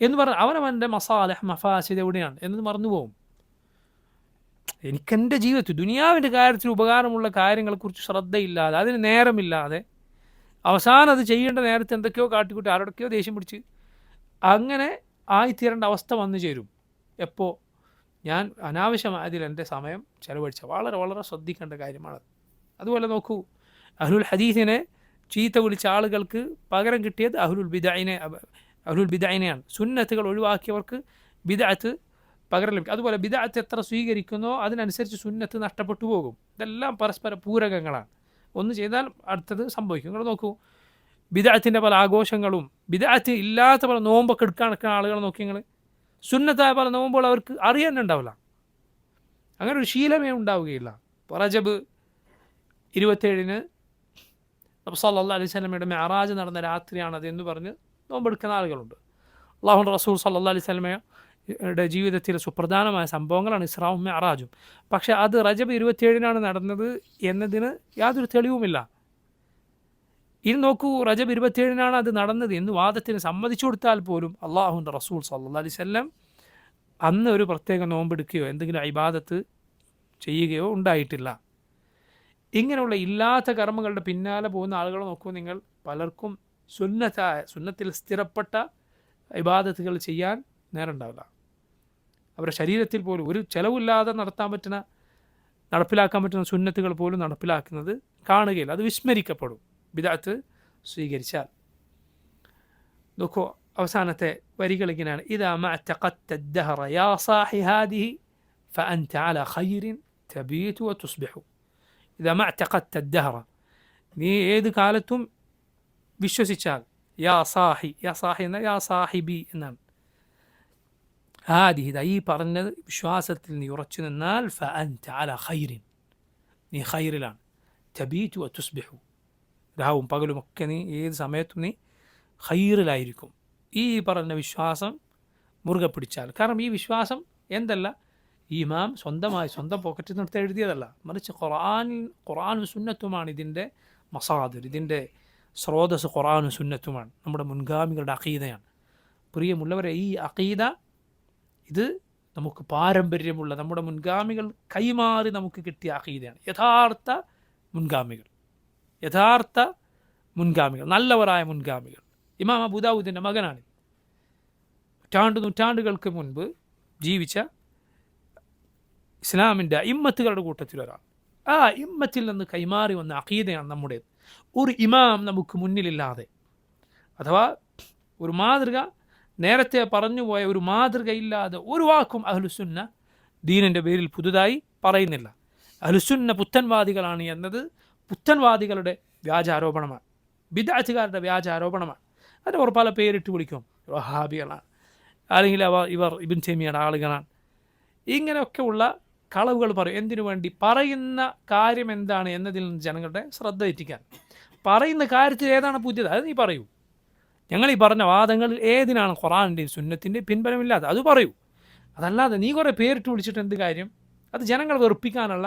എന്ന് പറഞ്ഞാൽ അവനവൻ്റെ മസാലിഹ് മഫാസിദ് എവിടെയാണ് എന്നത് മറന്നുപോകും. എനിക്കെൻ്റെ ജീവിതത്തിൽ ദുനിയാവിൻ്റെ കാര്യത്തിൽ ഉപകാരമുള്ള കാര്യങ്ങളെക്കുറിച്ച് ശ്രദ്ധയില്ലാതെ, അതിന് നേരമില്ലാതെ, അവസാനം അത് ചെയ്യേണ്ട നേരത്തെ എന്തൊക്കെയോ കാട്ടിക്കൂട്ടി ആരോടൊക്കെയോ ദേഷ്യം പിടിച്ച് അങ്ങനെ ആയിത്തീരേണ്ട അവസ്ഥ വന്നു ചേരും. എപ്പോൾ ഞാൻ അനാവശ്യമായതിൽ എൻ്റെ സമയം ചെലവഴിച്ച വളരെ വളരെ ശ്രദ്ധിക്കേണ്ട കാര്യമാണ്. അതുപോലെ നോക്കൂ, അഹ്ലുൽ ഹദീസിനെ ചീത്ത വിളിച്ച ആളുകൾക്ക് പകരം കിട്ടിയത് അഹ്ലുൽ ബിദഅനെയാണ്. സുന്നത്തുകൾ ഒഴിവാക്കിയവർക്ക് ബിദഅത്ത് പകരം ലഭിക്കും. അതുപോലെ ബിദഅത്ത് എത്ര സ്വീകരിക്കുന്നോ അതിനനുസരിച്ച് സുന്നത്ത് നഷ്ടപ്പെട്ടു പോകും. ഇതെല്ലാം പരസ്പര പൂരകങ്ങളാണ്. ഒന്ന് ചെയ്താൽ അടുത്തത് സംഭവിക്കും. നിങ്ങൾ നോക്കൂ, ബിദഅത്തിൻ്റെ പല ആഘോഷങ്ങളും, ബിദഅത്ത് ഇല്ലാത്ത പല നോമ്പൊക്കെ എടുക്കാൻ ആളുകൾ നോക്കി നിങ്ങൾ, സുന്നത്തായ പല നോമ്പുകൾ അവർക്ക് അറിയാൻ ഉണ്ടാവില്ല. അങ്ങനെ ഒരു ശീലമേ ഉണ്ടാവുകയില്ല. റജബ് 27-ന് നബി സല്ലല്ലാഹു അലൈഹി വസല്ലമയുടെ മിഅ്റാജ് നടന്ന രാത്രിയാണത് എന്ന് പറഞ്ഞ് നോമ്പെടുക്കുന്ന ആളുകളുണ്ട്. അല്ലാഹുവിൻ്റെ റസൂൽ സല്ലല്ലാഹു അലൈഹി വസല്ലമയുടെ ജീവിതത്തിലെ സുപ്രധാനമായ സംഭവങ്ങളാണ് ഇസ്രാവും മിഅ്റാജും. പക്ഷേ അത് റജബ് 27-നാണ് നടന്നത് എന്നതിന് യാതൊരു തെളിവുമില്ല. ഇനി നോക്കൂ, റജബ് 27-നാണ് അത് നടന്നത് എന്ന് വാദത്തിന് സമ്മതിച്ചു കൊടുത്താൽ പോലും അല്ലാഹുവിൻ്റെ റസൂൽ സല്ലല്ലാഹു അലൈഹി വസല്ലം അന്ന് ഒരു പ്രത്യേക നോമ്പെടുക്കുകയോ എന്തെങ്കിലും ഇബാദത്ത് ചെയ്യുകയോ ഉണ്ടായിട്ടില്ല. ഇങ്ങനെയുള്ള ഇല്ലാത്ത കർമ്മങ്ങളുടെ പിന്നാലെ പോകുന്ന ആളുകളെ നോക്കൂ നിങ്ങൾ, പലർക്കും സുന്നത്തിൽ സ്ഥിരപ്പെട്ട ഇബാദത്തുകൾ ചെയ്യാൻ നേരം ഉണ്ടാവില്ല. അവരുടെ ശരീരത്തിൽ പോലും ഒരു ചെലവില്ലാതെ നടപ്പിലാക്കാൻ പറ്റുന്ന സുന്നത്തുകൾ പോലും നടപ്പിലാക്കുന്നത് കാണുകയില്ല. അത് വിസ്മരിക്കപ്പെടും ബിദഅത്ത് സ്വീകരിച്ചാൽ. നോക്കൂ, അവസാനത്തെ വരികൾ ഇങ്ങനെയാണ്: ഇദാ മഅതഖദ്ത അദ്ദഹറ യാ സാഹി ഹാദിഹി ഫഅൻത അലാ ഖൈറിൻ തബീതു വതുസ്ബിഹു. ഇദാ മഅതഖദ്ത അദ്ദഹറ, നീ ഏത് കാലത്തും വിശ്വസിച്ചാൽ, യാ സാഹി എന്ന യാ സാഹിബി എന്നാണ്. ഹാദിഹി, ഈ പറഞ്ഞത് വിശ്വാസത്തിൽ നീ ഉറച്ചു നിന്നാൽ, ഫഅൻത അലാ ഖൈറിൻ, നീ ഖൈറിലാണ്. തബീതു വതുസ്ബിഹു, രാവും പകലുമൊക്കെ നീ ഏത് സമയത്തും നീ ഖൈറിലായിരിക്കും. ഈ പറഞ്ഞ വിശ്വാസം മുറുകെ പിടിച്ചാൽ. കാരണം ഈ വിശ്വാസം എന്തല്ല, ഈ ഇമാം സ്വന്തം പോക്കറ്റിൽ നിർത്തി എഴുതിയതല്ല, മറിച്ച് ഖുർആനും സുന്നത്തുമാണ് ഇതിൻ്റെ മസാദിർ, ഇതിൻ്റെ സ്രോതസ് ഖുർആനും സുന്നത്തുമാണ്, നമ്മുടെ മുൻഗാമികളുടെ അഖീദയാണ്. പ്രിയമുള്ളവരെ, ഈ അഖീദ ഇത് നമുക്ക് പാരമ്പര്യമുള്ള നമ്മുടെ മുൻഗാമികൾ കൈമാറി നമുക്ക് കിട്ടിയ അഖീദയാണ്. യഥാർത്ഥ മുൻഗാമികൾ, നല്ലവരായ മുൻഗാമികൾ. ഇമാം അബൂ ദാവൂദിൻ്റെ മകനാണ്, നൂറ്റാണ്ടുകൾക്ക് മുൻപ് ജീവിച്ച ഇസ്ലാമിൻ്റെ ഇമ്മത്തുകളുടെ കൂട്ടത്തിൽ ഒരാൾ. ആ ഇമ്മത്തിൽ നിന്ന് കൈമാറി വന്ന അഖീദയാണ് നമ്മുടേത്. ഒരു ഇമാം നമുക്ക് മുന്നിലില്ലാതെ, അഥവാ ഒരു മാതൃക നേരത്തെ പറഞ്ഞുപോയ ഒരു മാതൃകയില്ലാതെ ഒരു വാക്കും അഹ്ലുസുന്ന ദീനിൻ്റെ പേരിൽ പുതുതായി പറയുന്നില്ല. അഹ്ലുസുന്ന പുത്തൻവാദികളാണ് എന്നത് പുത്തൻവാദികളുടെ വ്യാജാരോപണമാണ്, ബിദ്അത്തുകാരുടെ വ്യാജാരോപണമാണ്. അതിന് പല പേരിട്ട് വിളിക്കും, വഹാബികളാണ്, അല്ലെങ്കിൽ ഇവർ ഇബ്ൻ തൈമിയ്യയുടെ ആളുകളാണ്, ഇങ്ങനെയൊക്കെയുള്ള കളവുകൾ പറയും. എന്തിനു വേണ്ടി? പറയുന്ന കാര്യം എന്താണ് എന്നതിൽ നിന്ന് ജനങ്ങളുടെ ശ്രദ്ധ തെറ്റിക്കാൻ. പറയുന്ന കാര്യത്തിൽ ഏതാണ് പുതിയത് അത് നീ പറയൂ. ഞങ്ങൾ ഈ പറഞ്ഞ വാദങ്ങളിൽ ഏതിനാണ് ഖുർആനിൻ്റെയും സുന്നത്തിൻ്റെയും പിൻബലമില്ലാതെ അത് പറയൂ. അതല്ലാതെ നീ കുറേ പേരിട്ട് വിളിച്ചിട്ട് എന്ത് കാര്യം? അത് ജനങ്ങൾ വെറുപ്പിക്കാനുള്ള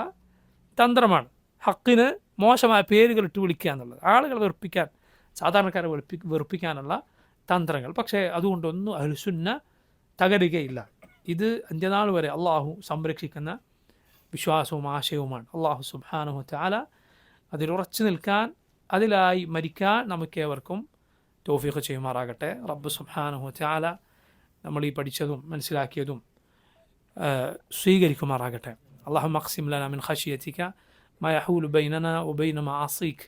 തന്ത്രമാണ്. ഹക്കിന് മോശമായ പേരുകൾ ഇട്ട് വിളിക്കുക എന്നുള്ളത് ആളുകൾ വെറുപ്പിക്കാൻ, സാധാരണക്കാരെ വെറുപ്പിക്കാനുള്ള തന്ത്രങ്ങൾ. പക്ഷേ അതുകൊണ്ടൊന്നും അഹ്ലുസുന്ന തകരുകയില്ല. ഇത് അന്ത്യനാൾ വരെ അള്ളാഹു സംരക്ഷിക്കുന്ന വിശ്വാസവും ആശയവുമാണ്. അള്ളാഹു സുബ്ഹാനഹു തആല അതിലുറച്ചു നിൽക്കാൻ, അതിലായി മരിക്കാൻ നമുക്കേവർക്കും തൗഫീഖ് ചെയ്യുമാറാകട്ടെ. റബ്ബ് സുബ്ഹാനഹു തആല നമ്മൾ ഈ പഠിച്ചതും മനസ്സിലാക്കിയതും സ്വീകരിക്കുമാറാകട്ടെ. അല്ലാഹുമ്മ അഖ്സിം ലനാ മിൻ ഖശിയതിക മാ യഹൂലു ബൈനനാ വബൈന മആസിക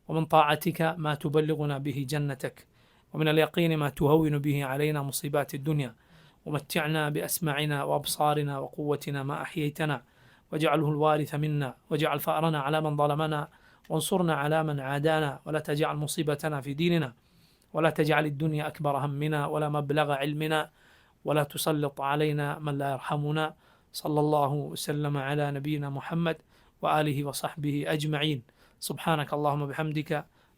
വമിൻ طاعتك ما تبلغنا به جنتك ومن اليقين ما تهون به علينا مصيبات الدنيا ومتعنا بأسماعنا وأبصارنا وقوتنا ما أحييتنا واجعله الوارث منا واجعل ثأرنا على من ظلمنا وانصرنا على من عادانا ولا تجعل مصيبتنا في ديننا ولا تجعل الدنيا أكبر همنا ولا مبلغ علمنا ولا تسلط علينا من لا يرحمنا. صلى الله وسلم على نبينا محمد وآله وصحبه أجمعين. سبحانك اللهم وبحمدك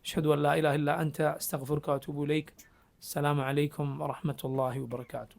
أشهد أن لا إله إلا أنت أستغفرك وأتوب إليك. السلام عليكم ورحمة الله وبركاته.